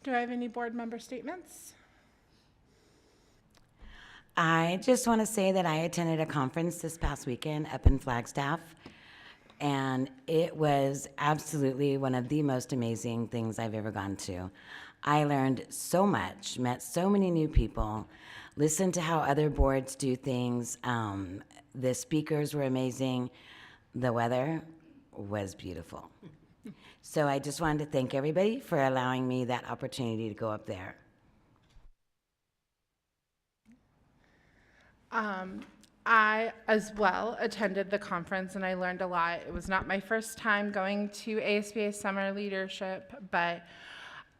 Do I have any board member statements? I just want to say that I attended a conference this past weekend up in Flagstaff, and it was absolutely one of the most amazing things I've ever gone to. I learned so much, met so many new people, listened to how other boards do things. The speakers were amazing. The weather was beautiful. So I just wanted to thank everybody for allowing me that opportunity to go up there. I, as well, attended the conference and I learned a lot. It was not my first time going to ASBA Summer Leadership, but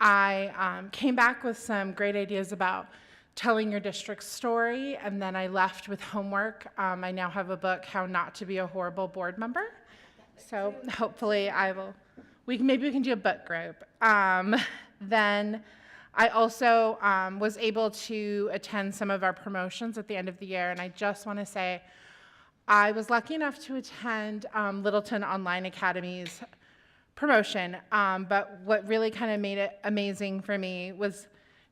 I came back with some great ideas about telling your district's story, and then I left with homework. I now have a book, How Not to Be a Horrible Board Member. So hopefully maybe we can do a book group. Then I also was able to attend some of our promotions at the end of the year, and I just want to say I was lucky enough to attend Littleton Online Academy's promotion, but what really kind of made it amazing for me was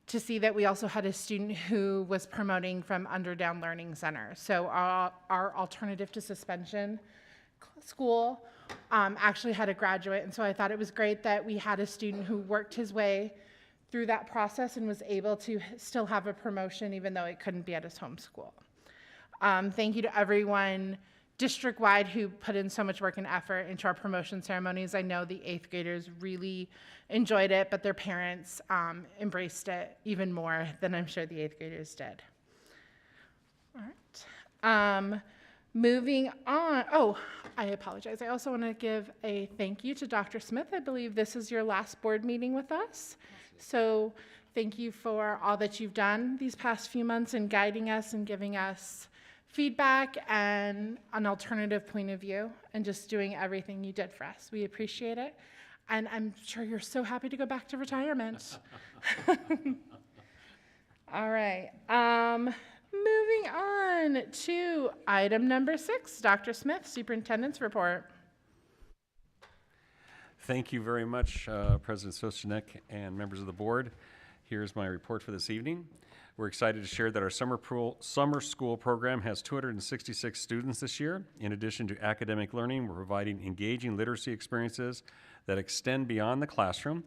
to see that we also had a student who was promoting from Underdown Learning Center. So our alternative to suspension school actually had a graduate, and so I thought it was great that we had a student who worked his way through that process and was able to still have a promotion even though it couldn't be at his home school. Thank you to everyone district-wide who put in so much work and effort into our promotion ceremonies. I know the 8th graders really enjoyed it, but their parents embraced it even more than I'm sure the 8th graders did. All right. Moving on. Oh, I apologize. I also want to give a thank you to Dr. Smith. I believe this is your last board meeting with us. So thank you for all that you've done these past few months in guiding us and giving us feedback and an alternative point of view and just doing everything you did for us. We appreciate it. And I'm sure you're so happy to go back to retirement. All right. Moving on to item number 6, Dr. Smith, Superintendent's Report. Thank you very much, President Sostanek and members of the board. Here's my report for this evening. We're excited to share that our summer school program has 266 students this year. In addition to academic learning, we're providing engaging literacy experiences that extend beyond the classroom.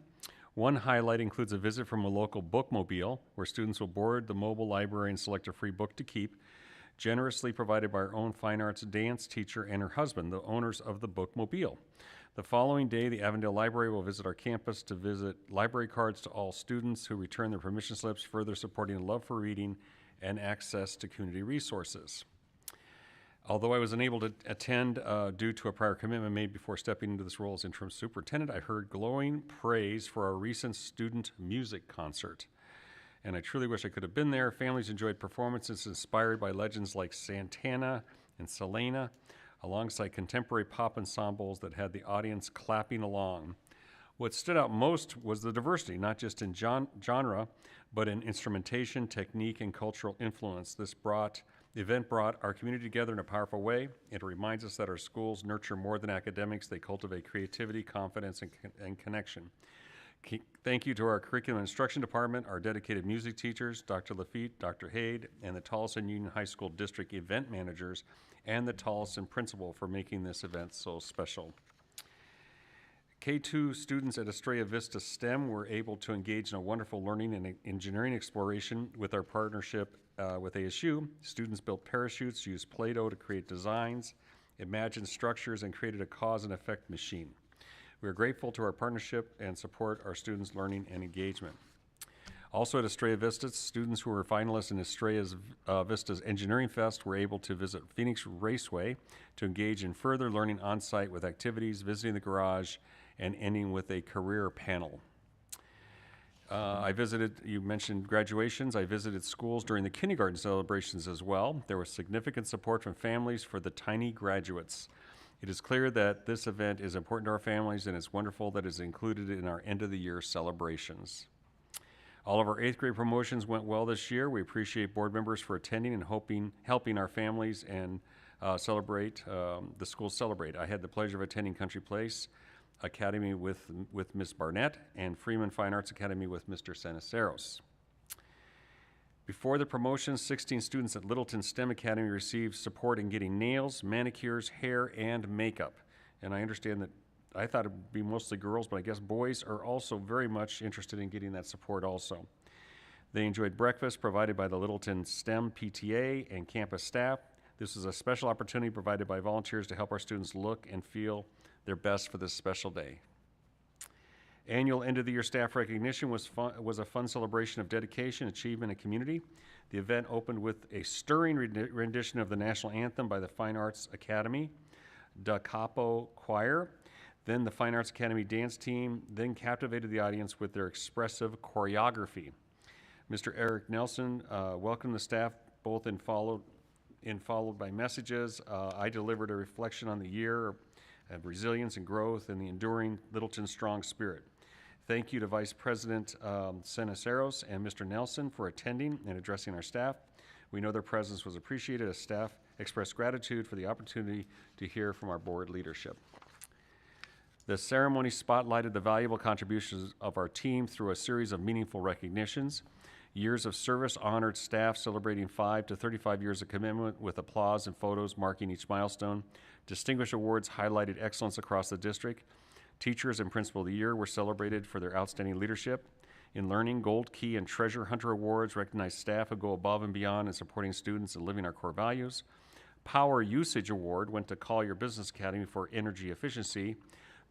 One highlight includes a visit from a local bookmobile, where students will board the mobile library and select a free book to keep, generously provided by our own fine arts dance teacher and her husband, the owners of the bookmobile. The following day, the Avondale Library will visit our campus to visit library cards to all students who return their permission slips, further supporting a love for reading and access to community resources. Although I was unable to attend due to a prior commitment made before stepping into this role as interim superintendent, I heard glowing praise for our recent student music concert. And I truly wish I could have been there. Families enjoyed performances inspired by legends like Santana and Selena, alongside contemporary pop ensembles that had the audience clapping along. What stood out most was the diversity, not just in genre, but in instrumentation, technique, and cultural influence. The event brought our community together in a powerful way. It reminds us that our schools nurture more than academics. They cultivate creativity, confidence, and connection. Thank you to our curriculum and instruction department, our dedicated music teachers, Dr. Lafitte, Dr. Haid, and the Tolleson Union High School District event managers, and the Tolleson principal for making this event so special. K2 students at Estrella Vista STEM were able to engage in a wonderful learning and engineering exploration with our partnership with ASU. Students built parachutes, used Play-Doh to create designs, imagined structures, and created a cause and effect machine. We are grateful to our partnership and support our students' learning and engagement. Also at Estrella Vista, students who were finalists in Estrella Vista's Engineering Fest were able to visit Phoenix Raceway to engage in further learning on-site with activities, visiting the garage, and ending with a career panel. You mentioned graduations. I visited schools during the kindergarten celebrations as well. There was significant support from families for the tiny graduates. It is clear that this event is important to our families, and it's wonderful that it is included in our end-of-the-year celebrations. All of our 8th grade promotions went well this year. We appreciate board members for attending and helping our families and the schools celebrate. I had the pleasure of attending Country Place Academy with Ms. Barnett, and Freeman Fine Arts Academy with Mr. Seniceros. Before the promotions, 16 students at Littleton STEM Academy received support in getting nails, manicures, hair, and makeup. And I understand that I thought it would be mostly girls, but I guess boys are also very much interested in getting that support also. They enjoyed breakfast provided by the Littleton STEM PTA and campus staff. This is a special opportunity provided by volunteers to help our students look and feel their best for this special day. Annual end-of-the-year staff recognition was a fun celebration of dedication, achievement, and community. The event opened with a stirring rendition of the national anthem by the Fine Arts Academy, Da Capo Choir. Then the Fine Arts Academy dance team then captivated the audience with their expressive choreography. Mr. Eric Nelson welcomed the staff both followed by messages. I delivered a reflection on the year of resilience and growth and the enduring Littleton strong spirit. Thank you to Vice President Seniceros and Mr. Nelson for attending and addressing our staff. We know their presence was appreciated as staff expressed gratitude for the opportunity to hear from our board leadership. The ceremony spotlighted the valuable contributions of our team through a series of meaningful recognitions. Years of service honored staff celebrating 5 to 35 years of commitment with applause and photos marking each milestone. Distinguished awards highlighted excellence across the district. Teachers and Principal of the Year were celebrated for their outstanding leadership. In learning, Gold Key and Treasure Hunter Awards recognize staff who go above and beyond in supporting students and living our core values. Power Usage Award went to Collier Business Academy for energy efficiency.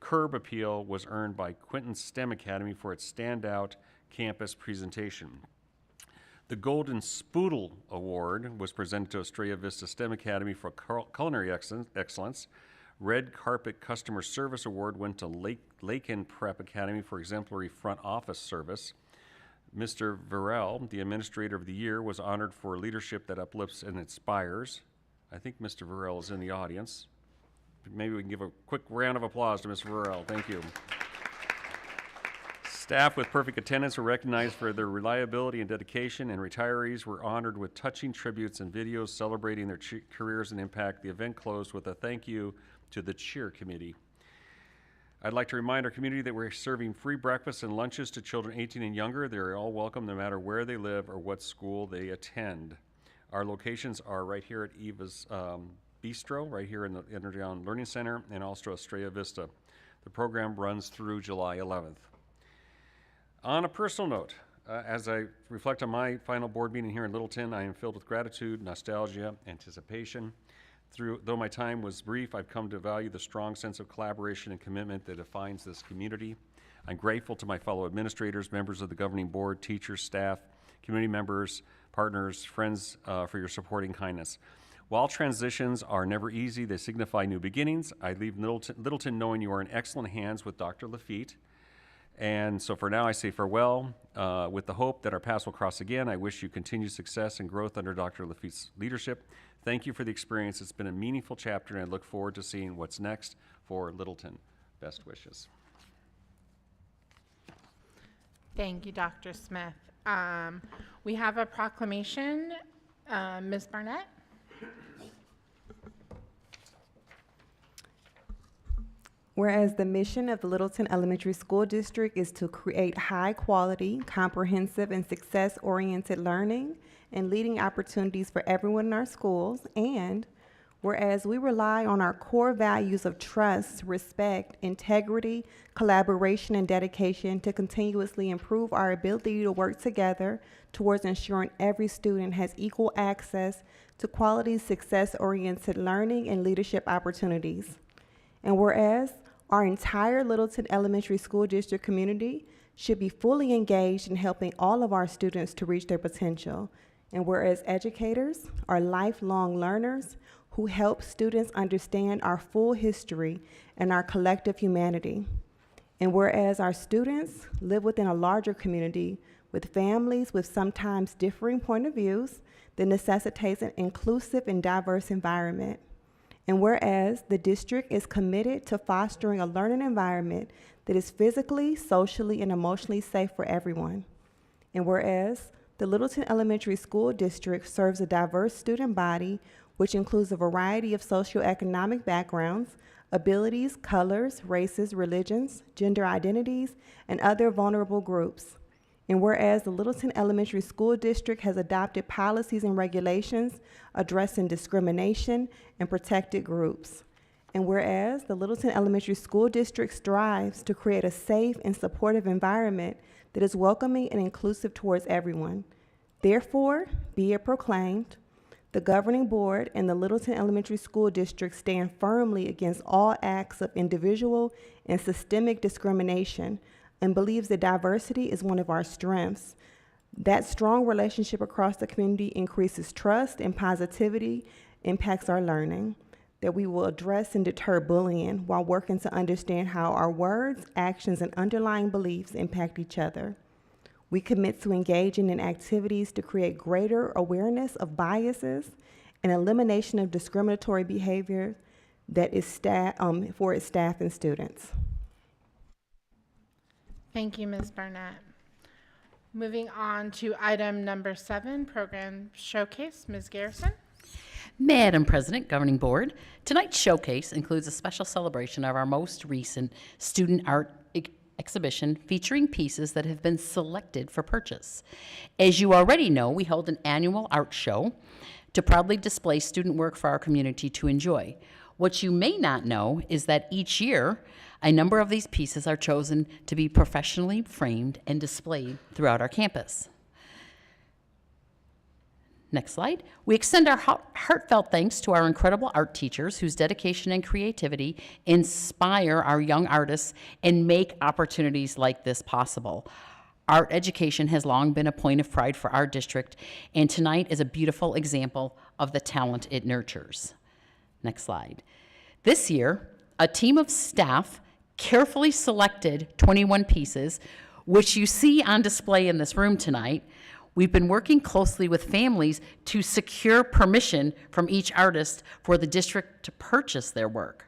Curb Appeal was earned by Quinton STEM Academy for its standout campus presentation. The Golden Spoodle Award was presented to Estrella Vista STEM Academy for culinary excellence. Red Carpet Customer Service Award went to Lakin Prep Academy for exemplary front office service. Mr. Varel, the Administrator of the Year, was honored for leadership that uplifts and inspires. I think Mr. Varel is in the audience. Maybe we can give a quick round of applause to Mr. Varel. Thank you. Staff with perfect attendance were recognized for their reliability and dedication, and retirees were honored with touching tributes and videos celebrating their careers and impact. The event closed with a thank you to the cheer committee. I'd like to remind our community that we're serving free breakfasts and lunches to children 18 and younger. They're all welcome no matter where they live or what school they attend. Our locations are right here at Eva's Bistro, right here in the Energon Learning Center, and also Estrella Vista. The program runs through July 11th. On a personal note, as I reflect on my final board meeting here in Littleton, I am filled with gratitude, nostalgia, anticipation. Though my time was brief, I've come to value the strong sense of collaboration and commitment that defines this community. I'm grateful to my fellow administrators, members of the governing board, teachers, staff, community members, partners, friends for your support and kindness. While transitions are never easy, they signify new beginnings. I leave Littleton knowing you are in excellent hands with Dr. Lafitte. And so for now, I say farewell with the hope that our paths will cross again. I wish you continued success and growth under Dr. Lafitte's leadership. Thank you for the experience. It's been a meaningful chapter, and I look forward to seeing what's next for Littleton. Best wishes. Thank you, Dr. Smith. We have a proclamation. Ms. Barnett? Whereas the mission of the Littleton Elementary School District is to create high-quality, comprehensive, and success-oriented learning and leading opportunities for everyone in our schools, and whereas we rely on our core values of trust, respect, integrity, collaboration, and dedication to continuously improve our ability to work together towards ensuring every student has equal access to quality, success-oriented learning and leadership opportunities. And whereas our entire Littleton Elementary School District community should be fully engaged in helping all of our students to reach their potential. And whereas educators are lifelong learners who help students understand our full history and our collective humanity. And whereas our students live within a larger community with families with sometimes differing point of views that necessitates an inclusive and diverse environment. And whereas the district is committed to fostering a learning environment that is physically, socially, and emotionally safe for everyone. And whereas the Littleton Elementary School District serves a diverse student body which includes a variety of socioeconomic backgrounds, abilities, colors, races, religions, gender identities, and other vulnerable groups. And whereas the Littleton Elementary School District has adopted policies and regulations addressing discrimination and protected groups. And whereas the Littleton Elementary School District strives to create a safe and supportive environment that is welcoming and inclusive towards everyone. Therefore, be it proclaimed, the governing board and the Littleton Elementary School District stand firmly against all acts of individual and systemic discrimination and believes that diversity is one of our strengths. That strong relationship across the community increases trust and positivity, impacts our learning. That we will address and deter bullying while working to understand how our words, actions, and underlying beliefs impact each other. We commit to engaging in activities to create greater awareness of biases and elimination of discriminatory behavior that is for its staff and students. Thank you, Ms. Barnett. Moving on to item number 7, program showcase. Ms. Garrison. Madam President, Governing Board, tonight's showcase includes a special celebration of our most recent student art exhibition featuring pieces that have been selected for purchase. As you already know, we hold an annual art show to proudly display student work for our community to enjoy. What you may not know is that each year, a number of these pieces are chosen to be professionally framed and displayed throughout our campus. Next slide. We extend our heartfelt thanks to our incredible art teachers whose dedication and creativity inspire our young artists and make opportunities like this possible. Art education has long been a point of pride for our district, and tonight is a beautiful example of the talent it nurtures. Next slide. This year, a team of staff carefully selected 21 pieces, which you see on display in this room tonight. We've been working closely with families to secure permission from each artist for the district to purchase their work.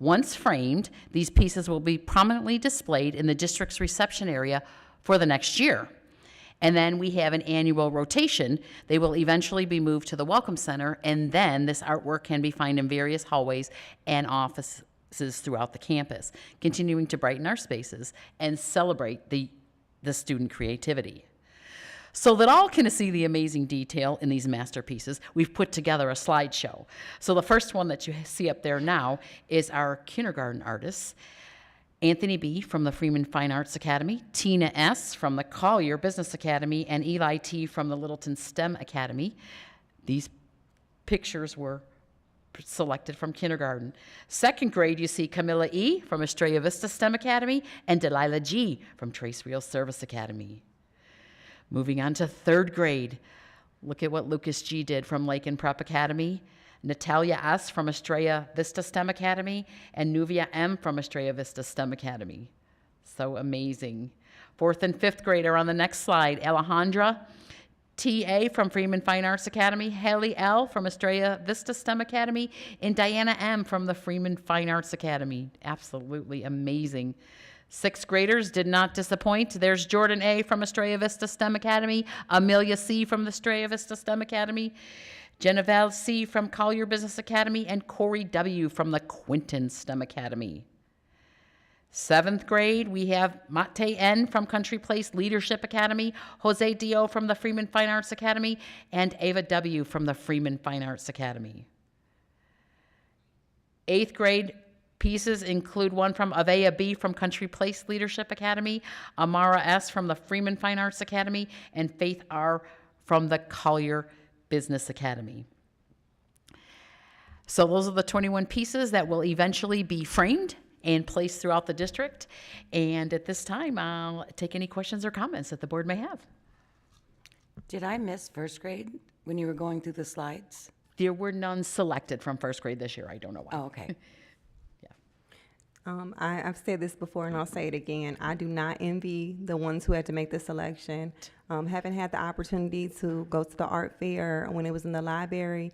Once framed, these pieces will be prominently displayed in the district's reception area for the next year. And then we have an annual rotation. They will eventually be moved to the Welcome Center, and then this artwork can be found in various hallways and offices throughout the campus, continuing to brighten our spaces and celebrate the student creativity. So that all can see the amazing detail in these masterpieces, we've put together a slideshow. So the first one that you see up there now is our kindergarten artists, Anthony B. from the Freeman Fine Arts Academy, Tina S. from the Collier Business Academy, and Eli T. from the Littleton STEM Academy. These pictures were selected from kindergarten. Second grade, you see Camilla E. from Estrella Vista STEM Academy and Delilah G. from Trace Real Service Academy. Moving on to third grade, look at what Lucas G. did from Lakin Prep Academy, Natalia S. from Estrella Vista STEM Academy, and Nuvia M. from Estrella Vista STEM Academy. So amazing. Fourth and fifth grade are on the next slide. Alejandra T.A. from Freeman Fine Arts Academy, Haley L. from Estrella Vista STEM Academy, and Diana M. from the Freeman Fine Arts Academy. Absolutely amazing. Sixth graders did not disappoint. There's Jordan A. from Estrella Vista STEM Academy, Amelia C. from the Estrella Vista STEM Academy, Genevieve C. from Collier Business Academy, and Corey W. from the Quinton STEM Academy. Seventh grade, we have Mate N. from Country Place Leadership Academy, Jose D.O. from the Freeman Fine Arts Academy, and Ava W. from the Freeman Fine Arts Academy. Eighth grade pieces include one from Avea B. from Country Place Leadership Academy, Amara S. from the Freeman Fine Arts Academy, and Faith R. from the Collier Business Academy. So those are the 21 pieces that will eventually be framed and placed throughout the district. And at this time, I'll take any questions or comments that the board may have. Did I miss first grade when you were going through the slides? There were none selected from first grade this year. I don't know why. Oh, okay. I've said this before and I'll say it again. I do not envy the ones who had to make the selection. Having had the opportunity to go to the art fair when it was in the library,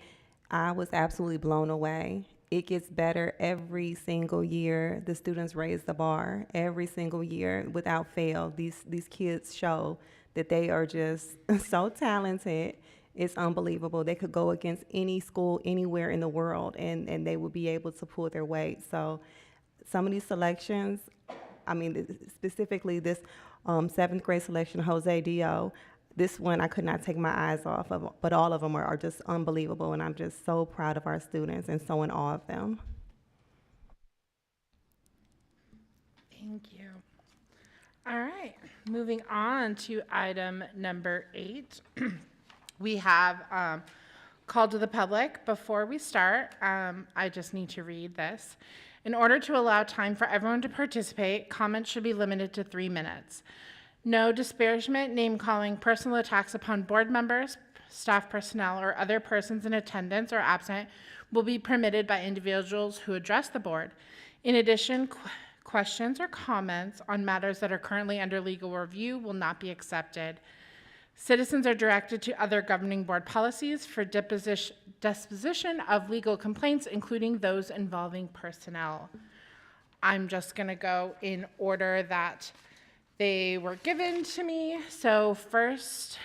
I was absolutely blown away. It gets better every single year. The students raise the bar every single year without fail. These kids show that they are just so talented is unbelievable. They could go against any school anywhere in the world, and they would be able to pull their weight. So some of these selections, I mean, specifically this seventh grade selection, Jose Dio, this one I could not take my eyes off of, but all of them are just unbelievable, and I'm just so proud of our students and so in awe of them. Thank you. All right, moving on to item number 8. We have call to the public. Before we start, I just need to read this. In order to allow time for everyone to participate, comments should be limited to 3 minutes. No disparagement, name-calling, personal attacks upon board members, staff personnel, or other persons in attendance or absent will be permitted by individuals who address the board. In addition, questions or comments on matters that are currently under legal review will not be accepted. Citizens are directed to other governing board policies for disposition of legal complaints, including those involving personnel. I'm just going to go in order that they were given to me. So first,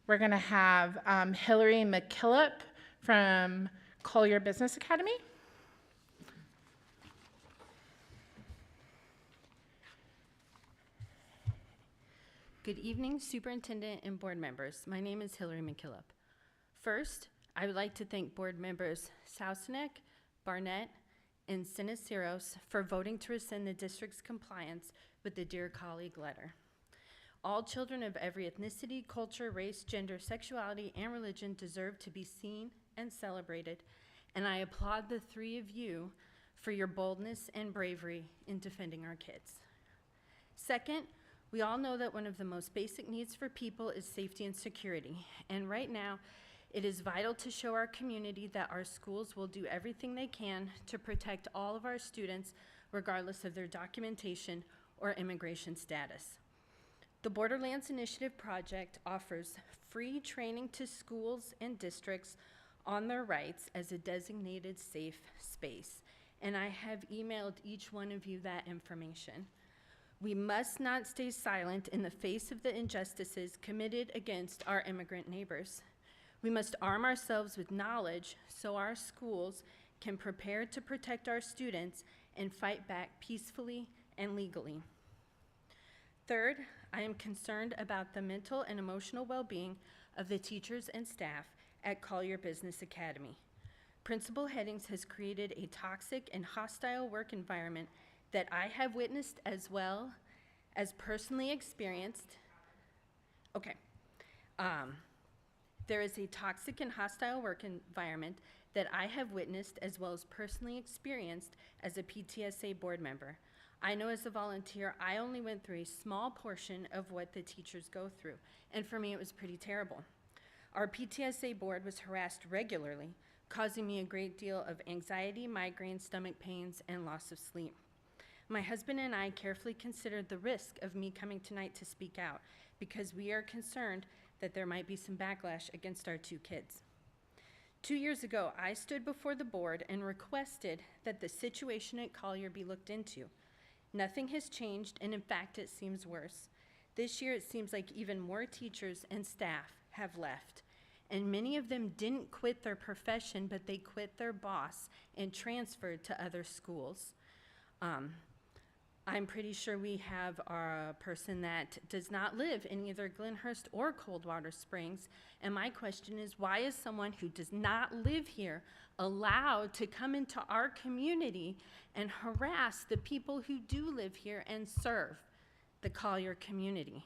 we're going to have Hillary McKillop from Collier Business Academy. Good evening, Superintendent and board members. My name is Hillary McKillop. First, I would like to thank board members Sausenek, Barnett, and Sinaceros for voting to rescind the district's compliance with the Dear Colleague letter. All children of every ethnicity, culture, race, gender, sexuality, and religion deserve to be seen and celebrated, and I applaud the 3 of you for your boldness and bravery in defending our kids. Second, we all know that one of the most basic needs for people is safety and security, and right now, it is vital to show our community that our schools will do everything they can to protect all of our students, regardless of their documentation or immigration status. The Borderlands Initiative project offers free training to schools and districts on their rights as a designated safe space, and I have emailed each one of you that information. We must not stay silent in the face of the injustices committed against our immigrant neighbors. We must arm ourselves with knowledge so our schools can prepare to protect our students and fight back peacefully and legally. Third, I am concerned about the mental and emotional well-being of the teachers and staff at Collier Business Academy. Principal Headings has created a toxic and hostile work environment that I have witnessed as well as personally experienced. There is a toxic and hostile work environment that I have witnessed as well as personally experienced as a PTSA board member. I know as a volunteer, I only went through a small portion of what the teachers go through, and for me it was pretty terrible. Our PTSA board was harassed regularly, causing me a great deal of anxiety, migraine, stomach pains, and loss of sleep. My husband and I carefully considered the risk of me coming tonight to speak out because we are concerned that there might be some backlash against our 2 kids. 2 years ago, I stood before the board and requested that the situation at Collier be looked into. Nothing has changed, and in fact, it seems worse. This year, it seems like even more teachers and staff have left, and many of them didn't quit their profession, but they quit their boss and transferred to other schools. I'm pretty sure we have a person that does not live in either Glenhurst or Coldwater Springs, and my question is, why is someone who does not live here allowed to come into our community and harass the people who do live here and serve the Collier community?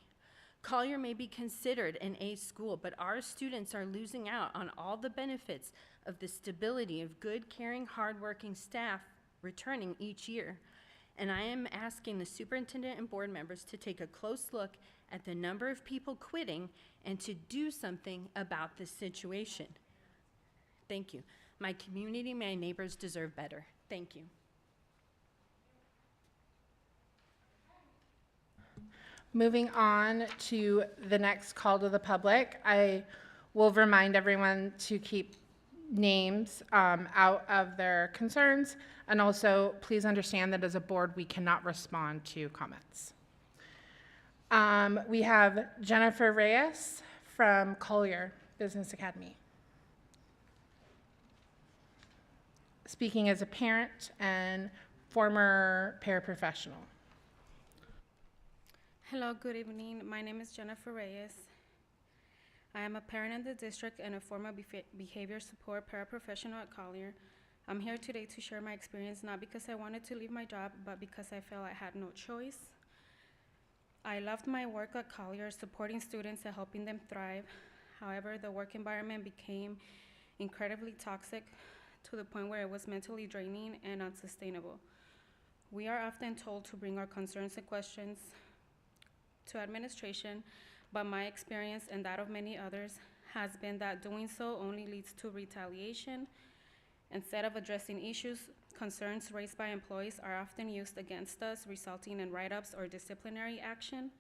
Collier may be considered an A school, but our students are losing out on all the benefits of the stability of good, caring, hardworking staff returning each year. And I am asking the superintendent and board members to take a close look at the number of people quitting and to do something about this situation. Thank you. My community, my neighbors deserve better. Thank you. Moving on to the next call to the public, I will remind everyone to keep names out of their concerns, and also please understand that as a board we cannot respond to comments. We have Jennifer Reyes from Collier. Business Academy. Speaking as a parent and former paraprofessional. Hello, good evening. My name is Jennifer Reyes. I am a parent in the district and a former behavior support paraprofessional at Collier. I'm here today to share my experience, not because I wanted to leave my job, but because I felt I had no choice. I loved my work at Collier, supporting students and helping them thrive. However, the work environment became incredibly toxic to the point where it was mentally draining and unsustainable. We are often told to bring our concerns and questions to administration, but my experience and that of many others has been that doing so only leads to retaliation. Instead of addressing issues, concerns raised by employees are often used against us, resulting in write-ups or disciplinary action.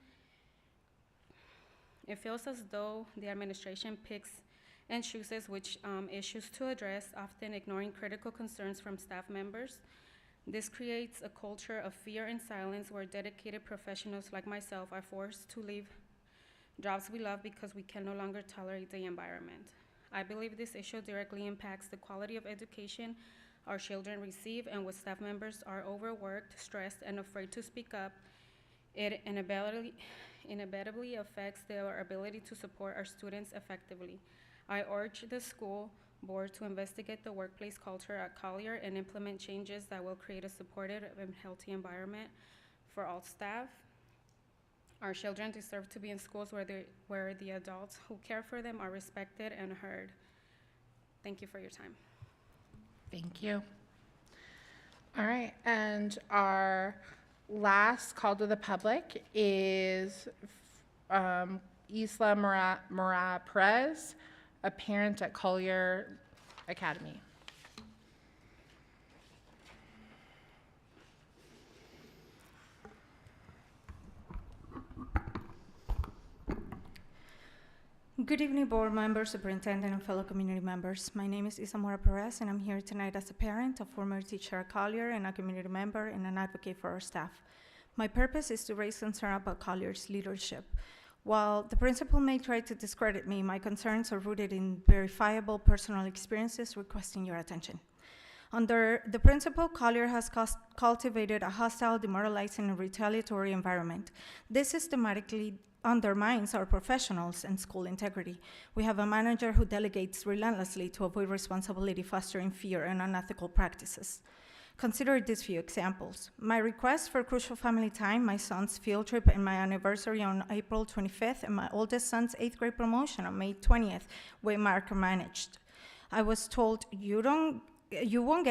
It feels as though the administration picks and chooses which issues to address, often ignoring critical concerns from staff members. This creates a culture of fear and silence where dedicated professionals like myself are forced to leave jobs we love because we can no longer tolerate the environment. I believe this issue directly impacts the quality of education our children receive, and when staff members are overworked, stressed, and afraid to speak up, it inevitably affects their ability to support our students effectively. I urge the school board to investigate the workplace culture at Collier and implement changes that will create a supportive and healthy environment for all staff. Our children deserve to be in schools where the adults who care for them are respected and heard. Thank you for your time. Thank you. All right, and our last call to the public is Isla Mara Perez, a parent at Collier Academy. Good evening, board members, superintendent, and fellow community members. My name is Isamora Perez, and I'm here tonight as a parent, a former teacher at Collier, and a community member and an advocate for our staff. My purpose is to raise concern about Collier's leadership. While the principal may try to discredit me, my concerns are rooted in verifiable personal experiences requesting your attention. Under the principal, Collier has cultivated a hostile, demoralizing, and retaliatory environment. This systematically undermines our professionals and school integrity. We have a manager who delegates relentlessly to avoid responsibility, fostering fear and unethical practices. Consider these few examples. My request for crucial family time, my son's field trip, and my anniversary on April 25th, and my oldest son's 8th grade promotion on May 20th were micromanaged. I was told, you won't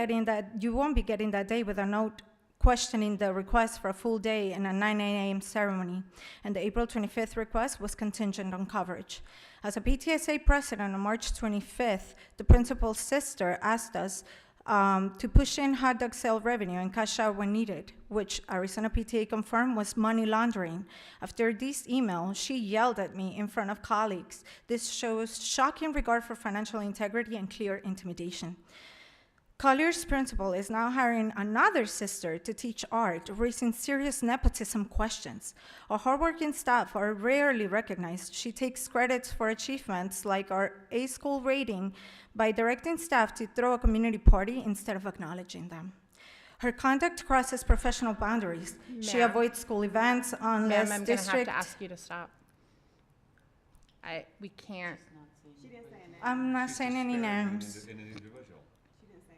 be getting that day with a note questioning the request for a full day and a 9 a.m. ceremony, and the April 25th request was contingent on coverage. As a PTSA president on March 25th, the principal's sister asked us to push in hot dog sale revenue and cash out when needed, which Arizona PTA confirmed was money laundering. After this email, she yelled at me in front of colleagues. This shows shocking regard for financial integrity and clear intimidation. Collier's principal is now hiring another sister to teach art, raising serious nepotism questions. Our hardworking staff are rarely recognized. She takes credits for achievements like our A school rating by directing staff to throw a community party instead of acknowledging them. Her conduct crosses professional boundaries. She Ma'am. avoids school events unless Ma'am, I'm going to have district. to ask you to stop. We can't. I'm not saying any names. An individual.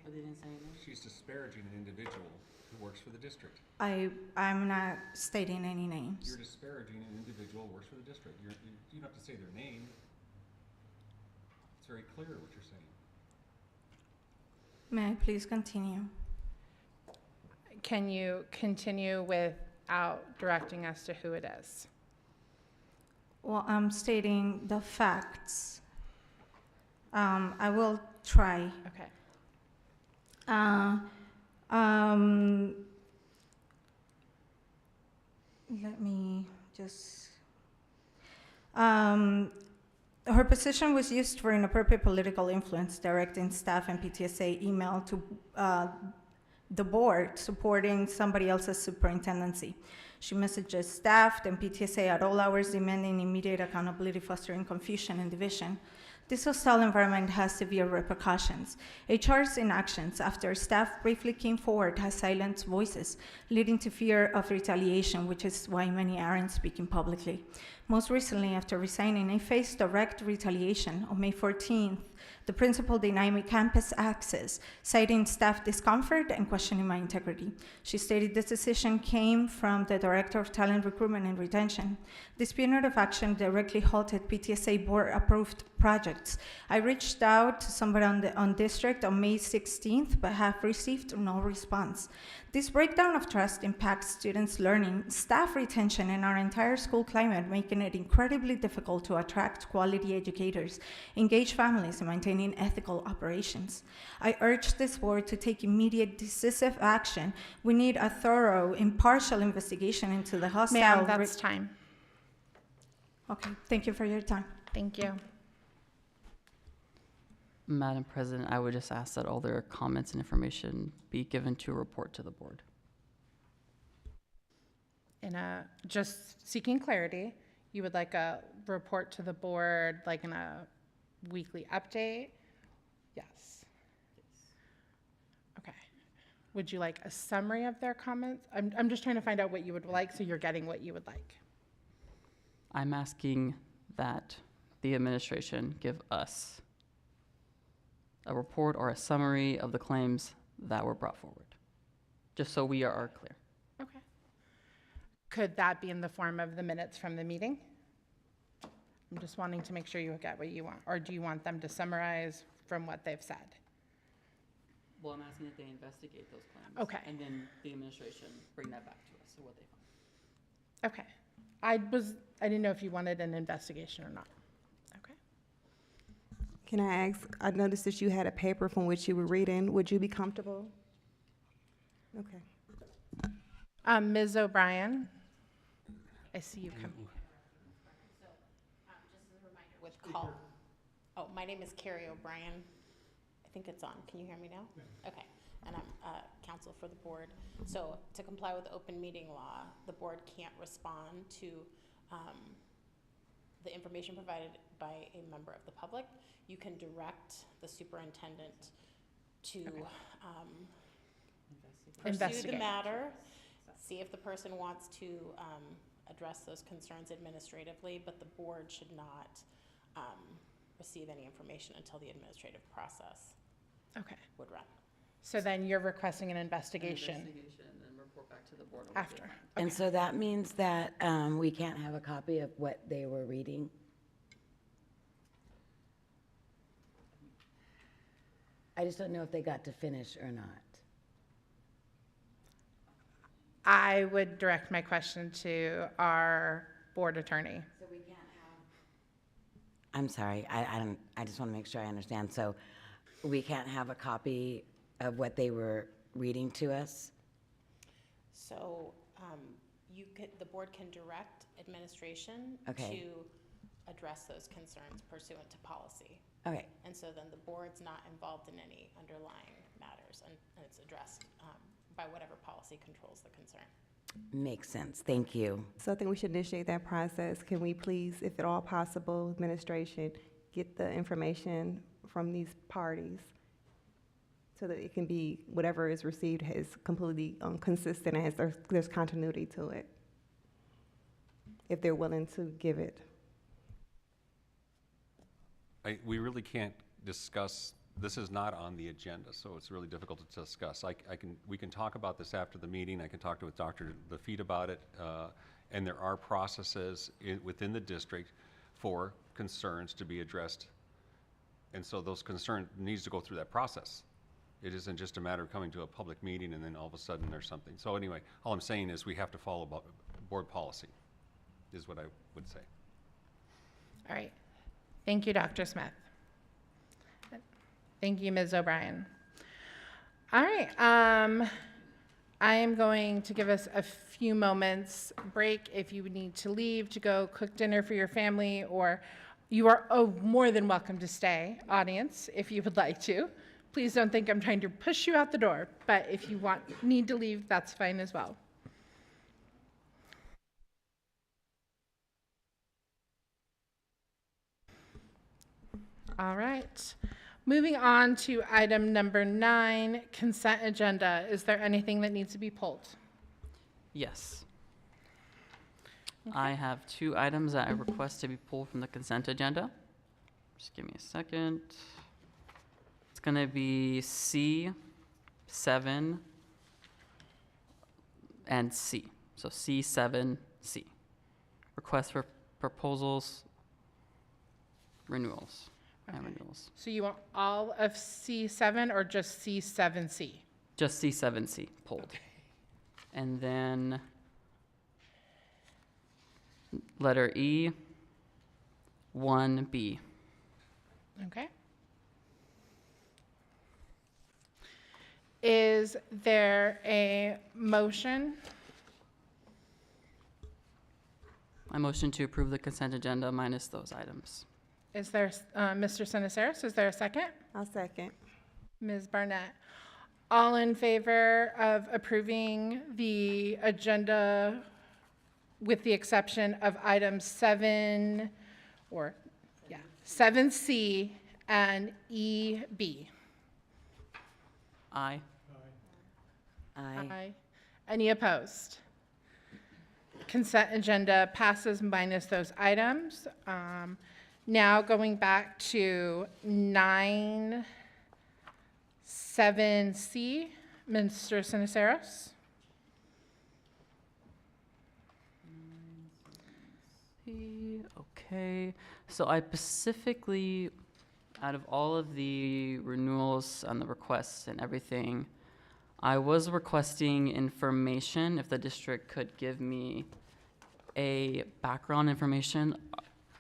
Oh, they didn't say anything? She's disparaging an individual who works for the district. I'm not stating any names. You're disparaging an individual who works for the district. You don't have to say their name. It's very clear what you're saying. May I please continue? Can you continue without directing us to who it is? Well, I'm stating the facts. I will try. Okay. Let me just. Her position was used for inappropriate political influence, directing staff and PTSA email to the board supporting somebody else's superintendency. She messages staff and PTSA at all hours demanding immediate accountability, fostering confusion and division. This hostile environment has severe repercussions. HR's inactions after staff briefly came forward has silenced voices, leading to fear of retaliation, which is why many aren't speaking publicly. Most recently, after resigning, I faced direct retaliation. On May 14th, the principal denied me campus access, citing staff discomfort and questioning my integrity. She stated this decision came from the Director of Talent Recruitment and Retention. This punitive action directly halted PTSA board-approved projects. I reached out to somebody on district on May 16th, but have received no response. This breakdown of trust impacts students' learning, staff retention, and our entire school climate, making it incredibly difficult to attract quality educators, engage families, and maintaining ethical operations. I urge this board to take immediate, decisive action. We need a thorough, impartial investigation into the hostile... Ma'am, that's time. Okay, thank you for your time. Thank you. Madam President, I would just ask that all their comments and information be given to a report to the board. Just seeking clarity, you would like a report to the board, like in a weekly update? Yes. Okay. Would you like a summary of their comments? I'm just trying to find out what you would like, so you're getting what you would like. I'm asking that the administration give us a report or a summary of the claims that were brought forward, just so we are clear. Okay. Could that be in the form of the minutes from the meeting? I'm just wanting to make sure you get what you want. Or do you want them to summarize from what they've said? Well, I'm asking that they investigate those claims. Okay. And then the administration bring that back to us, so what they find. Okay. I didn't know if you wanted an investigation or not. Okay. Can I ask, I noticed that you had a paper from which you were reading. Would you be comfortable? Okay. Ms. O'Brien, I see you come. Just as a reminder with call. Oh, my name is Carrie O'Brien. I think it's on. Can you hear me now? Okay. And I'm counsel for the board. So to comply with the open meeting law, the board can't respond to the information provided by a member of the public. You can direct the superintendent to pursue the Investigate. matter, see if the person wants to address those concerns administratively, but the board should not receive any information until the administrative process Okay. would run. So then you're requesting an investigation Investigation and report back to the board. after. And so that means that we can't have a copy of what they were reading? I just don't know if they got to finish or not. I would direct my question to our board attorney. So we can't have... I'm sorry, I just want to make sure I understand. So we can't have a copy of what they were reading to us? So the board can direct administration Okay. to address those concerns pursuant to policy. Okay, And so then the board's not involved in any underlying matters, and it's addressed by whatever policy controls the concern. makes sense. Thank you. So I think we should initiate that process. Can we please, if at all possible, administration, get the information from these parties so that it can be, whatever is received is completely consistent and there's continuity to it, if they're willing to give it. We really can't discuss, this is not on the agenda, so it's really difficult to discuss. We can talk about this after the meeting. I can talk with Dr. Lafitte about it, and there are processes within the district for concerns to be addressed. And so those concerns needs to go through that process. It isn't just a matter of coming to a public meeting and then all of a sudden there's something. So anyway, all I'm saying is we have to follow board policy, is what I would say. All right. Thank you, Dr. Smith. Thank you, Ms. O'Brien. All right. I am going to give us a few moments break if you need to leave to go cook dinner for your family, or you are more than welcome to stay, audience, if you would like to. Please don't think I'm trying to push you out the door, but if you need to leave, that's fine as well. All right. Moving on to item number 9, consent agenda. Is there anything that needs to be pulled? Yes. I have 2 items that I request to be pulled from the consent agenda. Just give me a second. It's going to be C, 7, and C. So C, 7, C. Request for proposals, renewals, and renewals. So you want all of C7 or just C7C? Just C7C pulled. And then letter E, 1B. Okay. Is there a motion? I motion to approve the consent agenda minus those items. Is there, Mr. Siniceros, is there a second? I'll second. Ms. Barnett? All in favor of approving the agenda with the exception of items 7, or, yeah, 7C and EB? Aye. Aye. Any opposed? Consent agenda passes minus those items. Now going back to 9, 7C, Mr. Siniceros? Okay, so I specifically, out of all of the renewals and the requests and everything, I was requesting information if the district could give me a background information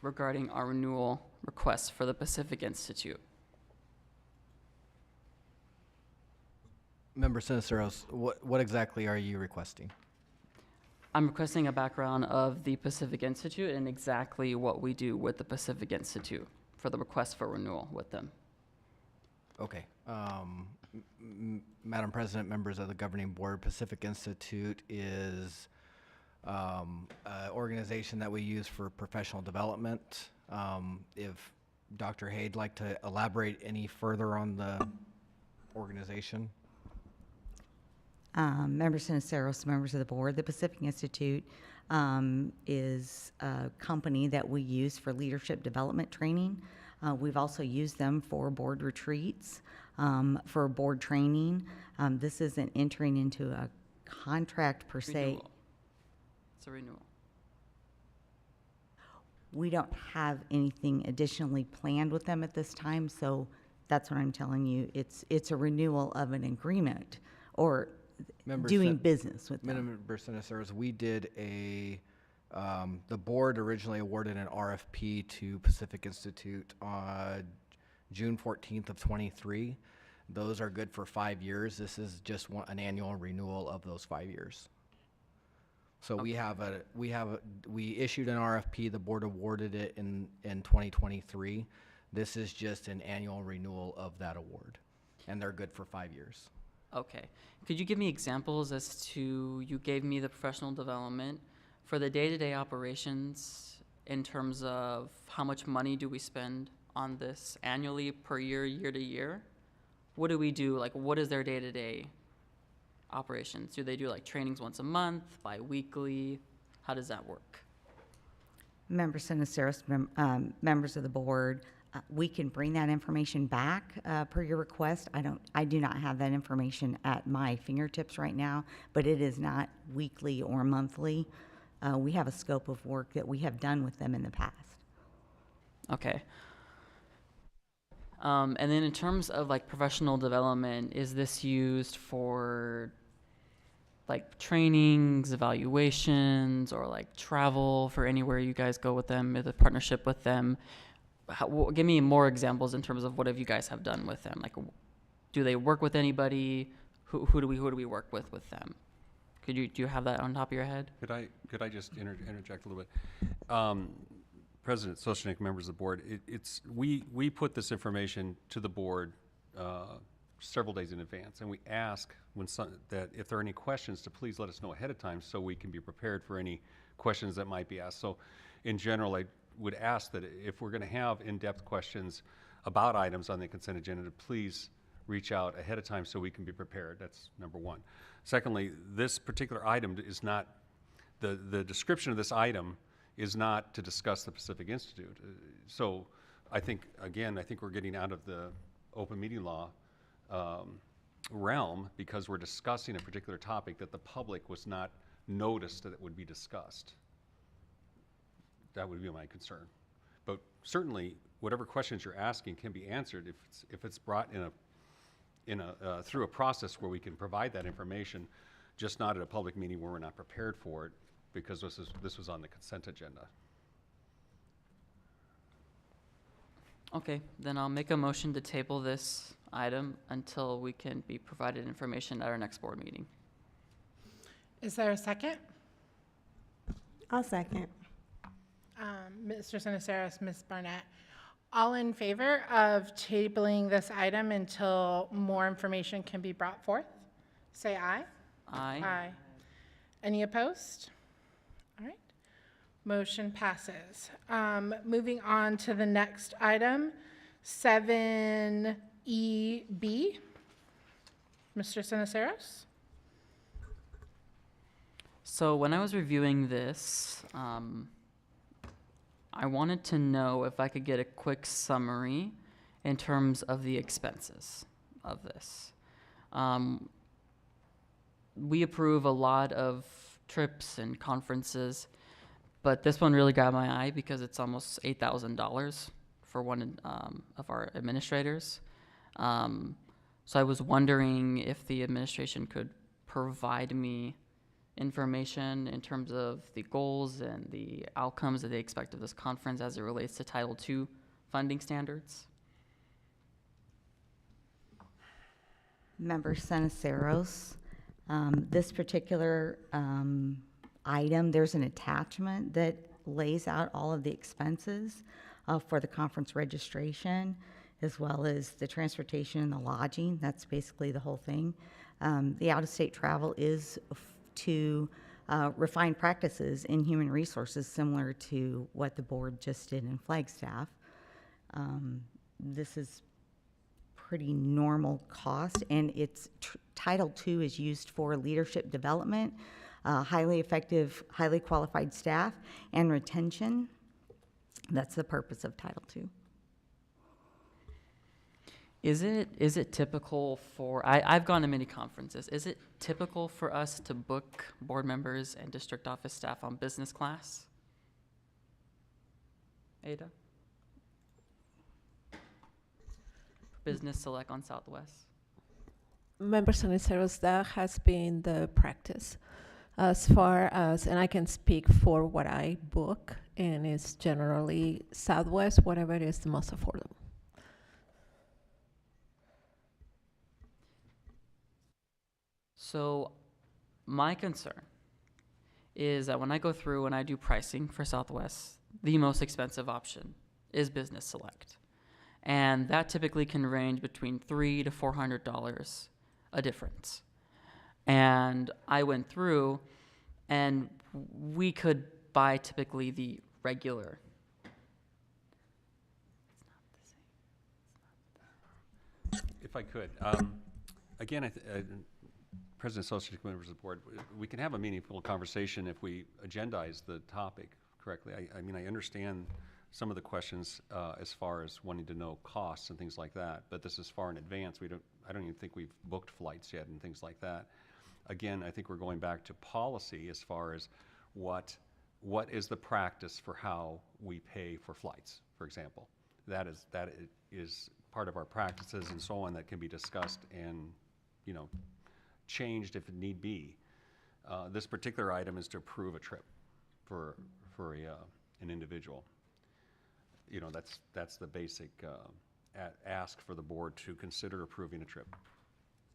regarding our renewal requests for the Pacific Institute. Member Siniceros, what exactly are you requesting? I'm requesting a background of the Pacific Institute and exactly what we do with the Pacific Institute for the request for renewal with them. Okay. Madam President, members of the governing board, Pacific Institute is an organization that we use for professional development. If Dr. Hade'd like to elaborate any further on the organization. Members Siniceros, members of the board, the Pacific Institute is a company that we use for leadership development training. We've also used them for board retreats, for board training. This isn't entering into a contract per se. Renewal. It's a renewal. We don't have anything additionally planned with them at this time, so that's what I'm telling you. It's a renewal of an agreement or Member doing Sin- business with them. Member Siniceros, we did the board originally awarded an RFP to Pacific Institute on June 14th of 23. Those are good for 5 years. This is just an annual renewal of those 5 years. So we issued an RFP, the board awarded it in 2023. This is just an annual renewal of that award, and they're good for 5 years. Okay. Could you give me examples as to, you gave me the professional development for the day-to-day operations in terms of how much money do we spend on this annually, per year, year to year? What do we do? Like, what is their day-to-day operations? Do they do like trainings once a month, bi-weekly? How does that work? Members Siniceros, members of the board, we can bring that information back per your request. I do not have that information at my fingertips right now, but it is not weekly or monthly. We have a scope of work that we have done with them in the past. Okay. And then in terms of like professional development, is this used for like trainings, evaluations, or like travel for anywhere you guys go with them, the partnership with them? Give me more examples in terms of what have you guys have done with them. Like, do they work with anybody? Who do we work with them? Do you have that on top of your head? Could I just interject a little bit? President Soshnick, members of the board, we put this information to the board several days in advance, and we ask that if there are any questions to please let us know ahead of time so we can be prepared for any questions that might be asked. So in general, I would ask that if we're going to have in-depth questions about items on the consent agenda, to please reach out ahead of time so we can be prepared. That's number one. Secondly, this particular item is not, the description of this item is not to discuss the Pacific Institute. So I think, again, I think we're getting out of the open meeting law realm because we're discussing a particular topic that the public was not noticed that it would be discussed. That would be my concern. But certainly, whatever questions you're asking can be answered if it's brought through a process where we can provide that information, just not at a public meeting where we're not prepared for it, because this was on the consent agenda. Okay, then I'll make a motion to table this item until we can be provided information at our next board meeting. Is there a second? I'll second. Mr. Sinisteros, Ms. Barnett, all in favor of tabling this item until more information can be brought forth? Say aye. Aye. Aye. Any opposed? All right. Motion passes. Moving on to the next item, 7EB. Mr. Sinisteros? So when I was reviewing this, I wanted to know if I could get a quick summary in terms of the expenses of this. We approve a lot of trips and conferences, but this one really grabbed my eye because it's almost $8,000 for one of our administrators. So I was wondering if the administration could provide me information in terms of the goals and the outcomes that they expect of this conference as it relates to Title II funding standards. Member Seniceros, this particular item, there's an attachment that lays out all of the expenses for the conference registration, as well as the transportation and the lodging. That's basically the whole thing. The out-of-state travel is to refine practices in human resources, similar to what the board just did in Flagstaff. This is pretty normal cost, and it's Title II is used for leadership development, highly effective, highly qualified staff, and retention. That's the purpose of Title II. Is it typical for, I've gone to many conferences, is it typical for us to book board members and district office staff on business class? Ada? Business Select on Southwest? Members and Ceros, that has been the practice. As far as, and I can speak for what I book, and it's generally Southwest, whatever it is the most affordable. So my concern is that when I go through and I do pricing for Southwest, the most expensive option is Business Select. And that typically can range between $300 to $400 a difference. And I went through and we could buy typically the regular. If I could, again, President, Associate Members of the Board, we can have a meaningful conversation if we agendize the topic correctly. I mean, I understand some of the questions as far as wanting to know costs and things like that, but this is far in advance. I don't even think we've booked flights yet and things like that. Again, I think we're going back to policy as far as what is the practice for how we pay for flights, for example. That is part of our practices and so on that can be discussed and, you know, changed if it need be. This particular item is to approve a trip for an individual. You know, that's the basic ask for the board to consider approving a trip